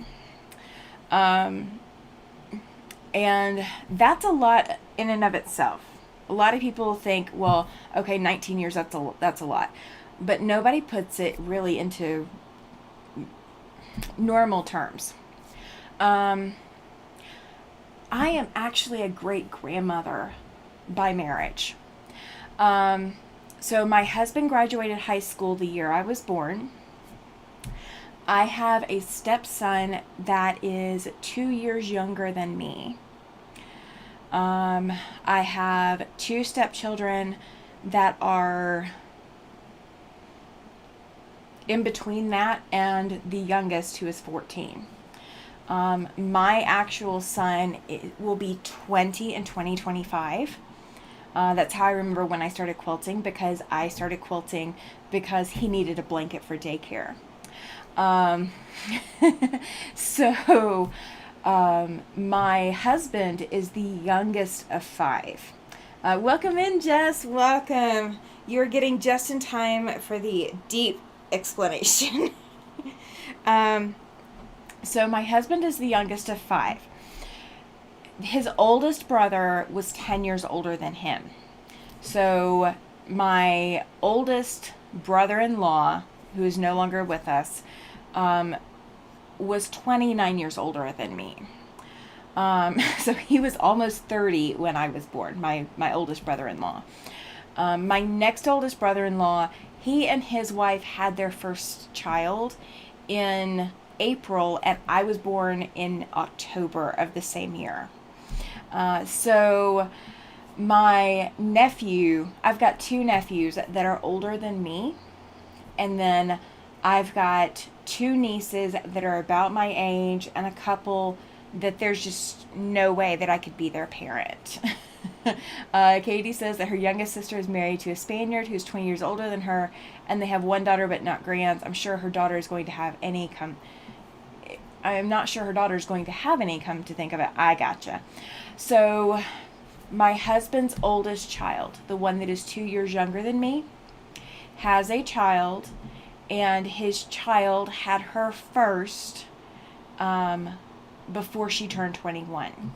am. And that's a lot in and of itself. A lot of people think, well, okay, 19 years, that's a lot. But nobody puts it really into normal terms. I am actually a great-grandmother by marriage. So my husband graduated high school the year I was born. I have a stepson that is 2 years younger than me. I have 2 stepchildren that are in between that, and the youngest, who is 14. My actual son will be 20 in 2025. That's how I remember when I started quilting, because I started quilting because he needed a blanket for daycare. So my husband is the youngest of 5. Welcome in, Jess. Welcome. You're getting just in time for the deep explanation. um, so, my husband is the youngest of five. His oldest brother was 10 years older than him. So, my oldest brother in law, who is no longer with us, was 29 years older than me. So he was almost 30 when I was born, my oldest brother-in-law. My next oldest brother-in-law, he and his wife had their first child in April, and I was born in October of the same year. So my nephew, I've got two nephews that are older than me, and then I've got two nieces that are about my age, and a couple that there's just no way that I could be their parent. Katie says that her youngest sister is married to a Spaniard who's 20 years older than her, and they have one daughter but not grands. I'm sure her daughter is going to have an income. I'm not sure her daughter is going to have an income, to think of it. I gotcha. So my husband's oldest child, the one that is 2 years younger than me, has a child, and his child had her first before she turned 21.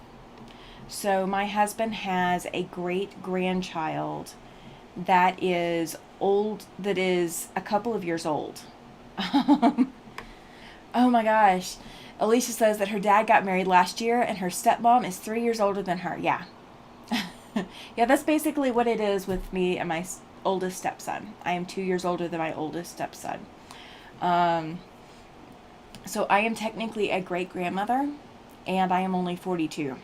So my husband has a great grandchild that is old, that is a couple of years old. Oh my gosh. Alicia says that her dad got married last year and her stepmom is 3 years older than her. Yeah. Yeah, that's basically what it is with me and my oldest stepson. I am 2 years older than my oldest stepson. So I am technically a great-grandmother, and I am only 42.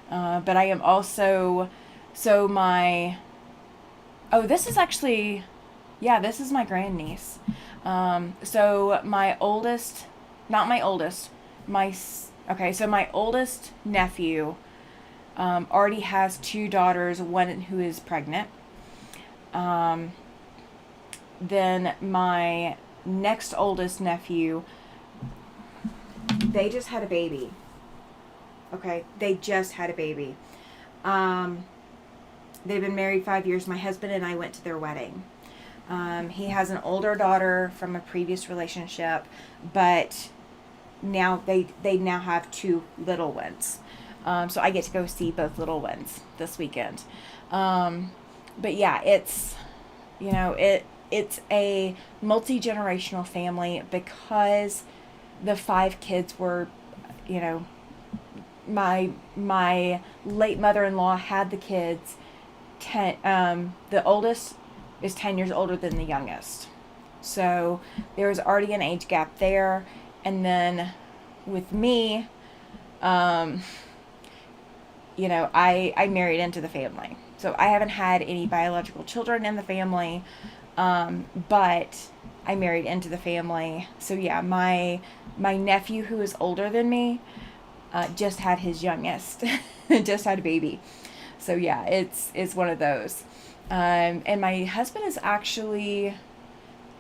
But I am also, so my, oh, this is actually, yeah, this is my grandniece. So my oldest, not my oldest, okay, so my oldest nephew already has two daughters, one who is pregnant. Then my next oldest nephew, they just had a baby. Okay, they just had a baby. They've been married 5 years. My husband and I went to their wedding. He has an older daughter from a previous relationship, but now they now have two little ones. So I get to go see both little ones this weekend. But yeah, it's, you know, it's a multi-generational family because the five kids were, you know, my late mother-in-law had the kids. The oldest is 10 years older than the youngest, so there was already an age gap there. And then with me, you know, I married into the family, so I haven't had any biological children in the family, but I married into the family. So yeah, my nephew, who is older than me, just had his youngest, just had a baby. So yeah, it's one of those. And my husband is actually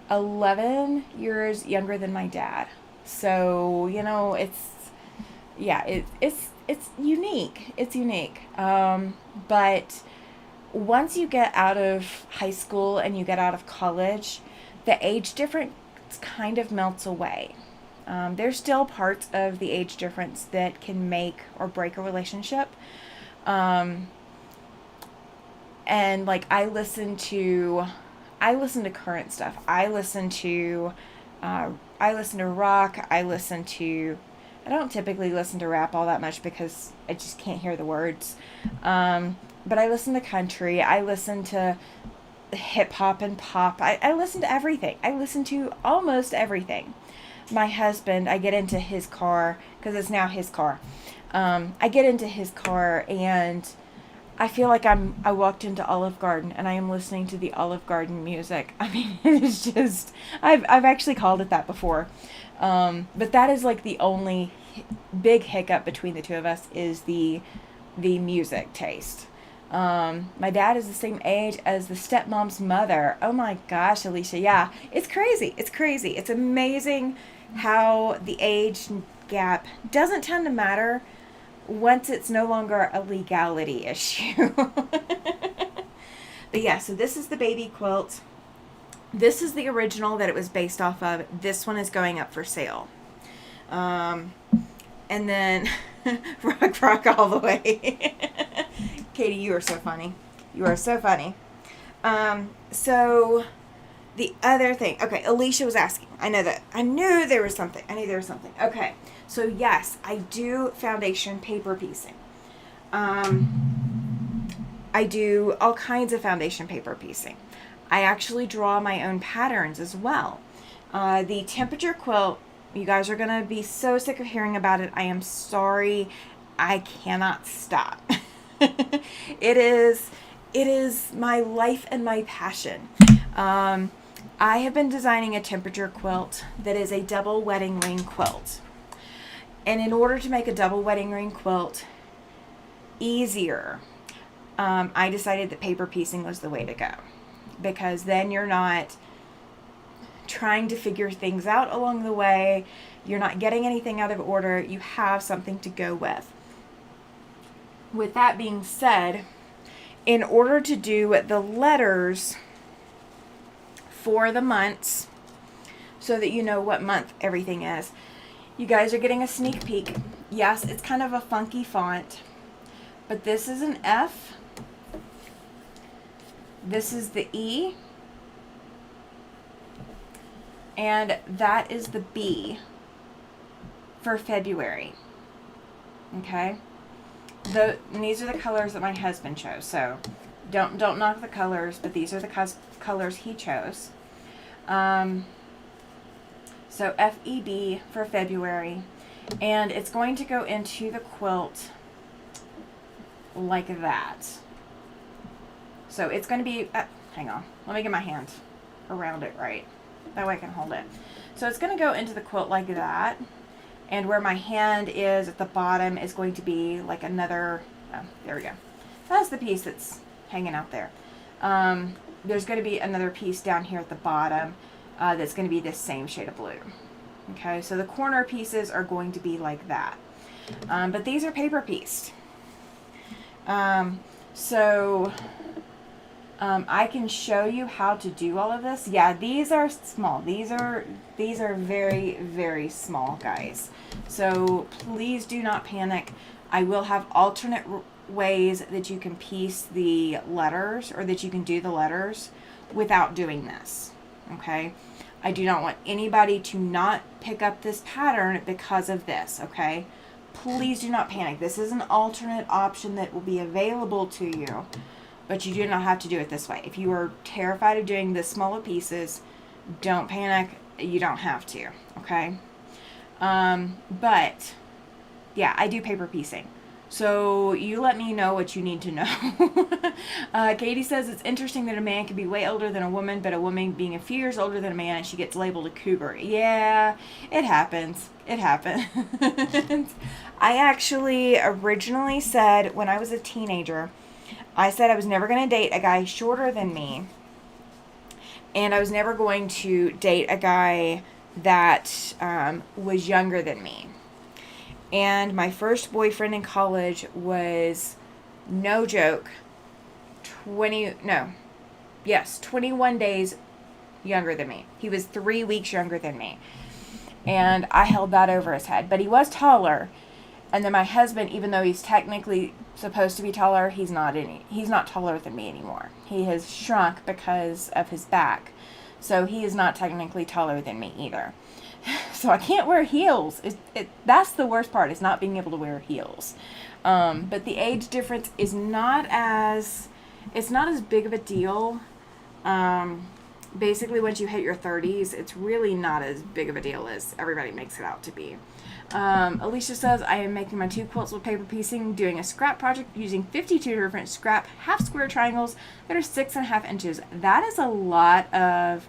11 years younger than my dad. So, you know, it's unique. It's unique. But once you get out of high school and you get out of college, the age difference kind of melts away. There's still parts of the age difference that can make or break a relationship. And like I listen to current stuff. I listen to rock. I don't typically listen to rap all that much because I just can't hear the words. But I listen to country. I listen to hip hop and pop. I listen to everything. I listen to almost everything. My husband, I get into his car, because it's now his car. I get into his car and I feel like I walked into Olive Garden and I am listening to the Olive Garden music. I mean, it's just, I've actually called it that before. But that is like the only big hiccup between the two of us is the music taste. My dad is the same age as the stepmom's mother. Oh my gosh, Alicia. Yeah, it's crazy. It's crazy. It's amazing how the age gap doesn't tend to matter once it's no longer a legality issue. But yeah, so this is the baby quilt. This is the original that it was based off of. This one is going up for sale. And then rock all the way. Katie, you are so funny. You are so funny. So the other thing. Okay, Alicia was asking. I knew there was something. Okay. So yes, I do foundation paper piecing. I do all kinds of foundation paper piecing. I actually draw my own patterns as well. The temperature quilt, you guys are going to be so sick of hearing about it. I am sorry. I cannot stop. It is my life and my passion. I have been designing a temperature quilt that is a double wedding ring quilt. And in order to make a double wedding ring quilt easier, I decided that paper piecing was the way to go, because then you're not trying to figure things out along the way. You're not getting anything out of order. You have something to go with. With that being said, in order to do the letters for the months, so that you know what month everything is, you guys are getting a sneak peek. Yes, it's kind of a funky font, but this is an F. This is the E. And that is the B for February. Okay? And these are the colors that my husband chose. So don't knock the colors, but these are the colors he chose. So FEB for February. And it's going to go into the quilt like that. So it's going to be, hang on, let me get my hand around it right. That way I can hold it. So it's going to go into the quilt like that. And where my hand is at the bottom is going to be like another, there we go. That's the piece that's hanging out there. There's going to be another piece down here at the bottom that's going to be this same shade of blue. Okay, so the corner pieces are going to be like that. But these are paper pieced. I can show you how to do all of this. Yeah, these are small. These are very, very small, guys. So please do not panic. I will have alternate ways that you can piece the letters, or that you can do the letters without doing this. Okay? I do not want anybody to not pick up this pattern because of this. Okay? Please do not panic. This is an alternate option that will be available to you. But you do not have to do it this way. If you are terrified of doing the smaller pieces, don't panic. You don't have to, okay? But, yeah, I do paper piecing. So you let me know what you need to know. Katie says it's interesting that a man can be way older than a woman, but a woman being a few years older than a man, she gets labeled a cougar. Yeah, it happens. It happens. I actually originally said when I was a teenager, I said I was never going to date a guy shorter than me, and I was never going to date a guy that was younger than me. And my first boyfriend in college was, no joke, 21 days younger than me. He was 3 weeks younger than me. And I held that over his head. But he was taller. And then my husband, even though he's technically supposed to be taller, he's not taller than me anymore. He has shrunk because of his back. So he is not technically taller than me either. So I can't wear heels. That's the worst part, is not being able to wear heels. But the age difference is not as big of a deal. Basically, once you hit your 30s, it's really not as big of a deal as everybody makes it out to be. Alicia says, I am making my 2 quilts with paper piecing, doing a scrap project using 52 different scrap half square triangles that are 6.5 inches. That is a lot of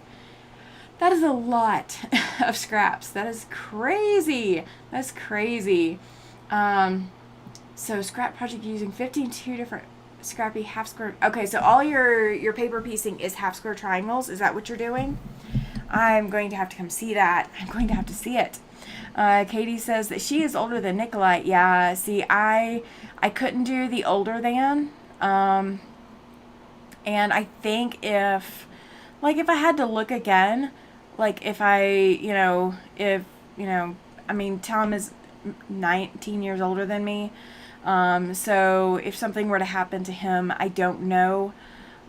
scraps. That is crazy. That's crazy. So scrap project using 52 different scrappy half square. Okay, so all your paper piecing is half square triangles. Is that what you're doing? I'm going to have to come see that. I'm going to have to see it. Katie says that she is older than Nikolai. Yeah, see, I couldn't do the older than. And I think if I had to look again, like if I, I mean, Tom is 19 years older than me. So if something were to happen to him, I don't know,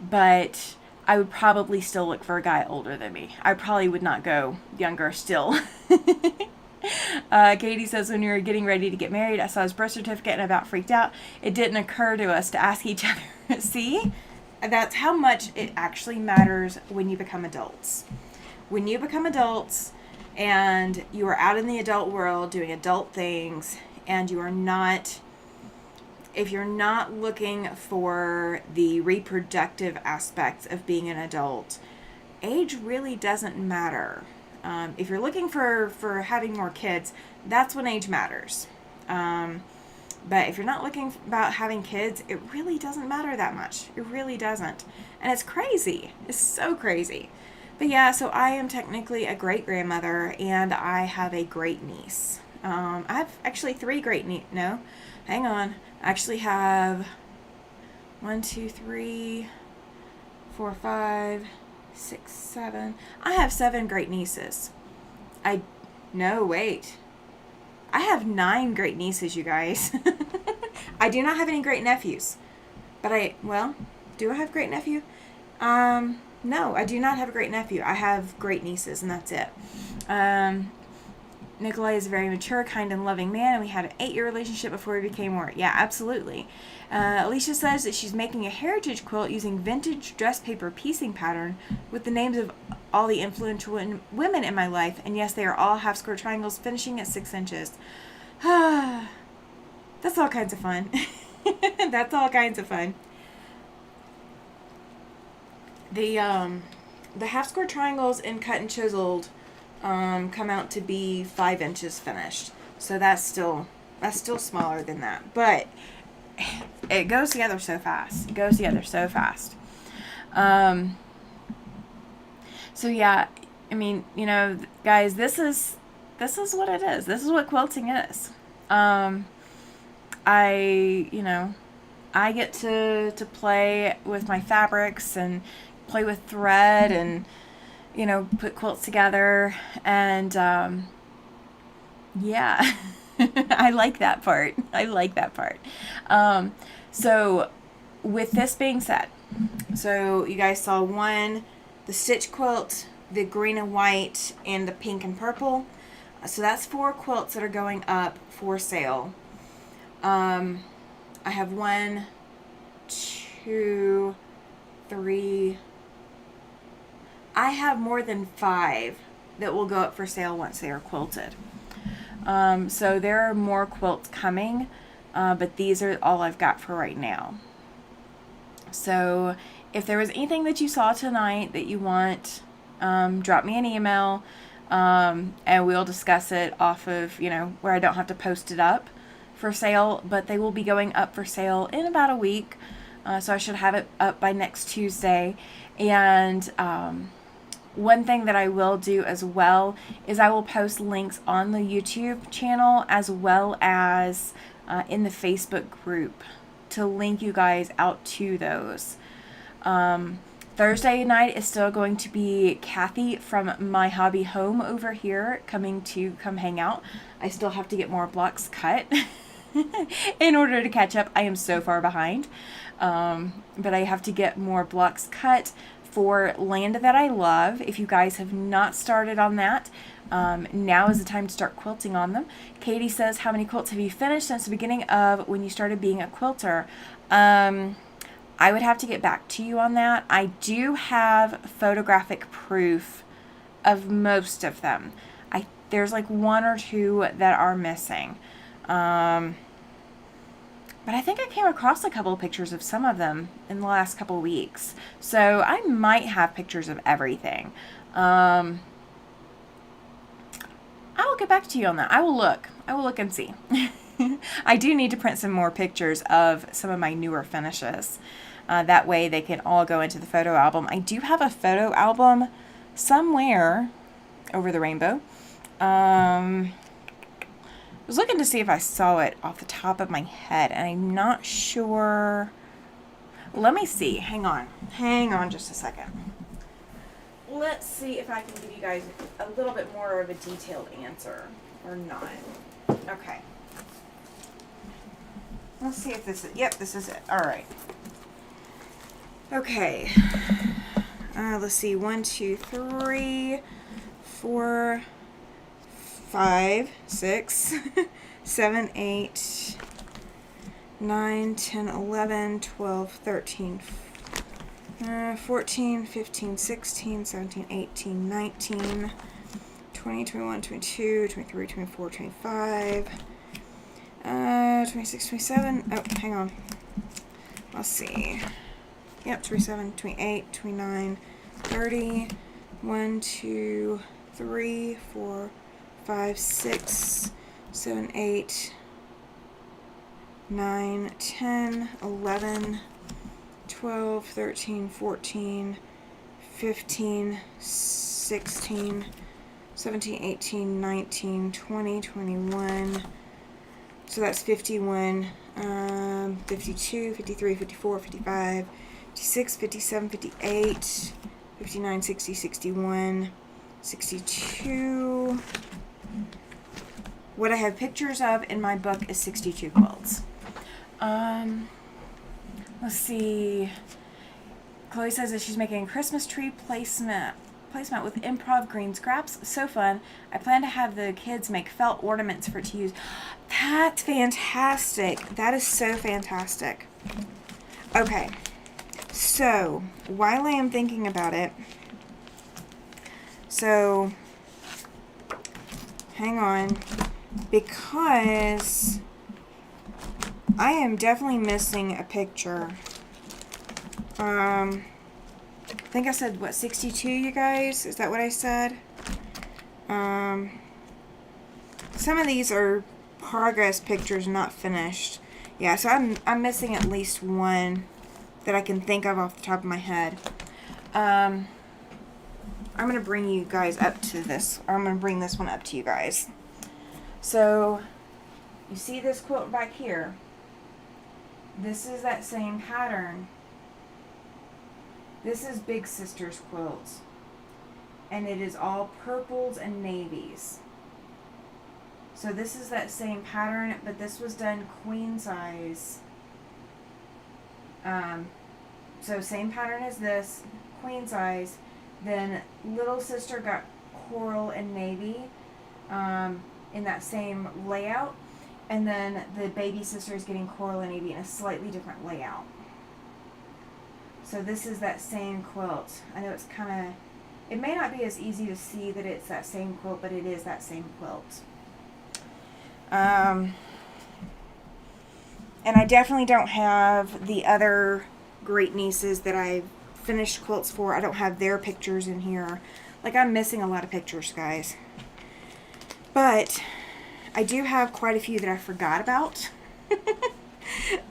but I would probably still look for a guy older than me. I probably would not go younger still. Katie says, when we were getting ready to get married, I saw his birth certificate and about freaked out. It didn't occur to us to ask each other. See? That's how much it actually matters when you become adults. When you become adults and you are out in the adult world doing adult things, and you are not, if you're not looking for the reproductive aspects of being an adult, age really doesn't matter. If you're looking for having more kids, that's when age matters. But if you're not looking about having kids, it really doesn't matter that much. It really doesn't. And it's crazy. It's so crazy. But yeah, so I am technically a great grandmother, and I have a great niece. I have actually 3 great no, hang on. I actually have 1, 2, 3, 4, 5, 6, 7. I have 7 great nieces. No, wait. I have 9 great nieces, you guys. I do not have any great nephews. But do I have a great nephew? No, I do not have a great nephew. I have great nieces, and that's it. Nikolai is a very mature, kind, and loving man, and we had an 8-year relationship before we became more. Yeah, absolutely. Alicia says that she's making a heritage quilt using vintage dress paper piecing pattern with the names of all the influential women in my life, and yes, they are all half square triangles finishing at 6 inches. That's all kinds of fun. That's all kinds of fun. The half square triangles in cut and chiseled come out to be 5 inches finished. So that's still smaller than that. But it goes together so fast. It goes together so fast. So yeah, I mean, guys, this is what it is. This is what quilting is. I get to play with my fabrics and play with thread and put quilts together, and yeah. I like that part. So with this being said, so you guys saw the stitch quilt, the green and white, and the pink and purple. So that's 4 quilts that are going up for sale. I have 1, 2, 3. I have more than 5 that will go up for sale once they are quilted. So there are more quilts coming, but these are all I've got for right now. So if there was anything that you saw tonight that you want, drop me an email, and we'll discuss it off of, where I don't have to post it up for sale, but they will be going up for sale in about a week. So I should have it up by next Tuesday. And, one thing that I will do as well is I will post links on the YouTube channel as well as in the Facebook group to link you guys out to those. Thursday night is still going to be Kathy from My Hobby Home over here come hang out. I still have to get more blocks cut in order to catch up. I am so far behind. But I have to get more blocks cut for Land That I Love. If you guys have not started on that, now is the time to start quilting on them. Katie says, how many quilts have you finished since the beginning of when you started being a quilter? I would have to get back to you on that. I do have photographic proof of most of them. There's like 1 or 2 that are missing. But I think I came across a couple of pictures of some of them in the last couple of weeks. So I might have pictures of everything. I will get back to you on that. I will look and see. I do need to print some more pictures of some of my newer finishes. That way they can all go into the photo album. I do have a photo album somewhere over the rainbow. I was looking to see if I saw it off the top of my head, and I'm not sure. Let me see. Hang on just a second. Let's see if I can give you guys a little bit more of a detailed answer or not. Okay. Let's see if this is, yep, this is it. All right. Okay. Let's see. 1, 2, 3, 4, 5, 6, 7, 8, 9, 10, 11, 12, 13, 14, 15, 16, 17, 18, 19, 20, 21, 22, 23, 24, 25, 26, 27. Oh, hang on. Let's see. Yep, 27, 28, 29, 30. 1, 2, 3, 4, 5, 6, 7, 8, 9, 10, 11, 12, 13, 14, 15, 16, 17, 18, 19, 20, 21. So that's 51, 52, 53, 54, 55, 56, 57, 58, 59, 60, 61, 62. What I have pictures of in my book is 62 quilts. Let's see. Chloe says that she's making a Christmas tree placemat with improv green scraps. So fun. I plan to have the kids make felt ornaments for it to use. That's fantastic. That is so fantastic. Okay. So, while I am thinking about it, so, hang on, because I am definitely missing a picture. I think I said, what, 62, you guys? Is that what I said? Some of these are progress pictures, not finished. Yeah, so I'm missing at least one that I can think of off the top of my head. I'm going to bring you guys up to this, or I'm going to bring this one up to you guys. So, you see this quilt back here? This is that same pattern. This is Big Sister's quilt. And it is all purples and navies. So this is that same pattern, but this was done queen size. So same pattern as this, queen size. Then little sister got coral and navy in that same layout. And then the baby sister is getting coral and navy in a slightly different layout. So this is that same quilt. I know it's kind of, it may not be as easy to see that it's that same quilt, but it is that same quilt. And I definitely don't have the other great nieces that I've finished quilts for. I don't have their pictures in here. Like, I'm missing a lot of pictures, guys. But I do have quite a few that I forgot about.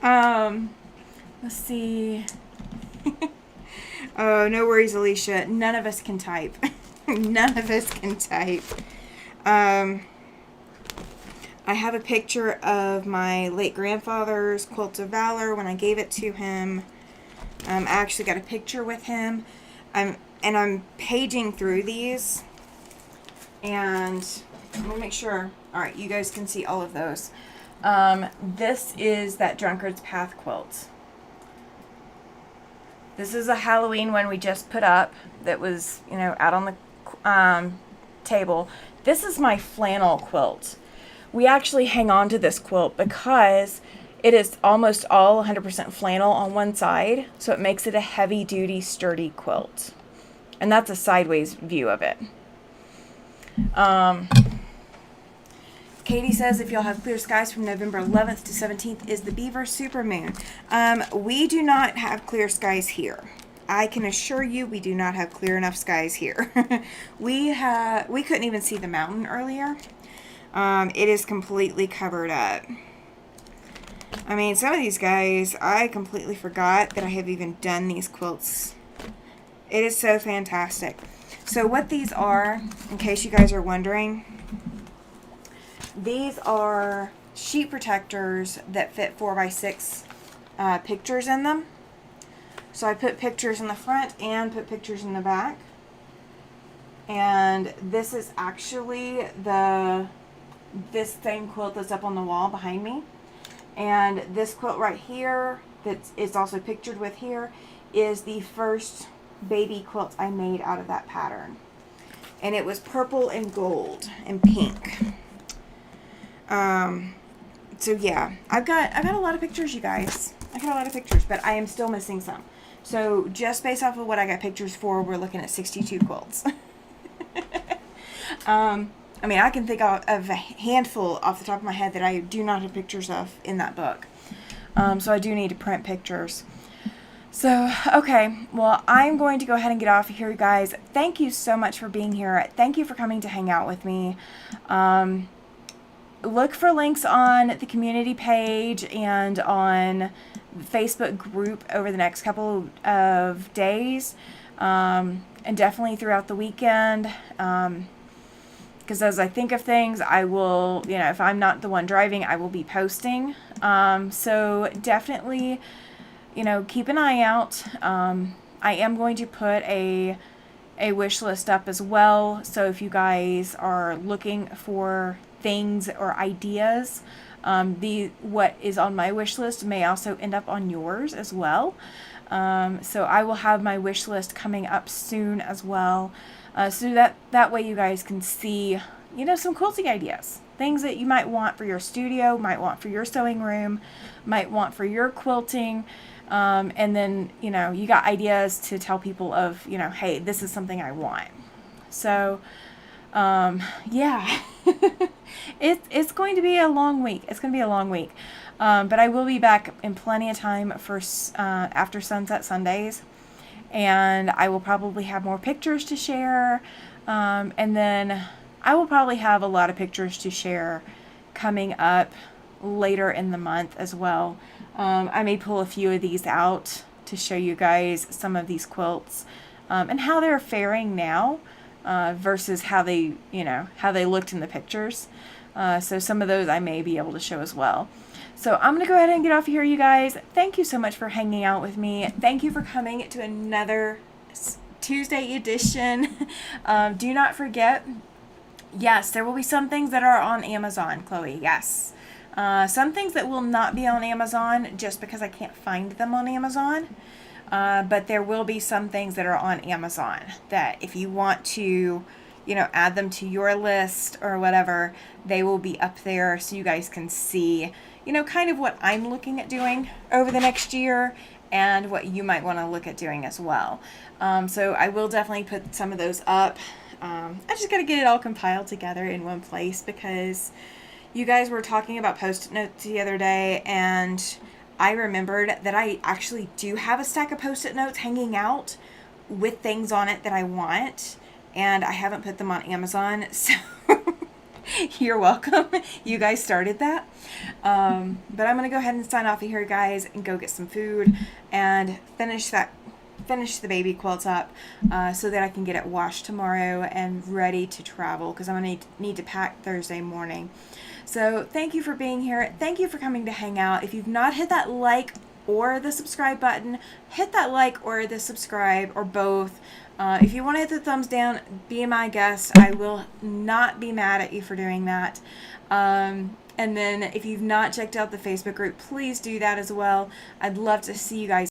Let's see. Oh, no worries, Alicia. None of us can type. None of us can type. I have a picture of my late grandfather's quilt of valor when I gave it to him. I actually got a picture with him. I'm paging through these. And I'm going to make sure. Alright, you guys can see all of those. This is that Drunkard's Path quilt. This is a Halloween one we just put up that was, you know, out on the table. This is my flannel quilt. We actually hang on to this quilt because it is almost all 100% flannel on one side, so it makes it a heavy-duty, sturdy quilt. And that's a sideways view of it. Katie says if you'll have clear skies from November 11th to 17th is the Beaver Supermoon. We do not have clear skies here. I can assure you we do not have clear enough skies here. We couldn't even see the mountain earlier. It is completely covered up. I mean, some of these guys, I completely forgot that I have even done these quilts. It is so fantastic. So what these are, in case you guys are wondering, these are sheet protectors that fit 4x6 pictures in them. So I put pictures in the front and put pictures in the back. And this is actually this same quilt that's up on the wall behind me. And this quilt right here that is also pictured with here is the first baby quilt I made out of that pattern. And it was purple and gold and pink. So yeah, I've got a lot of pictures, you guys. I got a lot of pictures, but I am still missing some. So just based off of what I got pictures for, we're looking at 62 quilts. I mean, I can think of a handful off the top of my head that I do not have pictures of in that book. So I do need to print pictures. So, okay, well, I'm going to go ahead and get off of here, you guys. Thank you so much for being here. Thank you for coming to hang out with me. Look for links on the community page and on the Facebook group over the next couple of days, and definitely throughout the weekend. Because as I think of things, I will, if I'm not the one driving, I will be posting. So definitely, keep an eye out. I am going to put a wish list up as well. So if you guys are looking for things or ideas, what is on my wish list may also end up on yours as well. So I will have my wish list coming up soon as well. So that way you guys can see, some quilting ideas. Things that you might want for your studio, might want for your sewing room, might want for your quilting. And then, you got ideas to tell people of, hey, this is something I want. So, yeah, it's going to be a long week. It's going to be a long week. But I will be back in plenty of time for after sunset Sundays. And I will probably have more pictures to share. And then I will probably have a lot of pictures to share coming up later in the month as well. I may pull a few of these out to show you guys some of these quilts and how they're faring now versus how they looked in the pictures. So some of those I may be able to show as well. So I'm going to go ahead and get off of here, you guys. Thank you so much for hanging out with me. Thank you for coming to another Tuesday edition. Do not forget, yes, there will be some things that are on Amazon, Chloe. Yes. Some things that will not be on Amazon just because I can't find them on Amazon. But there will be some things that are on Amazon that if you want to, add them to your list or whatever, they will be up there so you guys can see, kind of what I'm looking at doing over the next year and what you might want to look at doing as well. So I will definitely put some of those up. I just got to get it all compiled together in one place because you guys were talking about Post-it notes the other day, and I remembered that I actually do have a stack of Post-it notes hanging out with things on it that I want, and I haven't put them on Amazon, so you're welcome. You guys started that. But I'm going to go ahead and sign off of here, guys, and go get some food and finish the baby quilts up so that I can get it washed tomorrow and ready to travel because I'm going to need to pack Thursday morning. So thank you for being here. Thank you for coming to hang out. If you've not hit that like or the subscribe button, hit that like or the subscribe or both. If you want to hit the thumbs down, be my guest. I will not be mad at you for doing that. And then if you've not checked out the Facebook group, please do that as well. I'd love to see you guys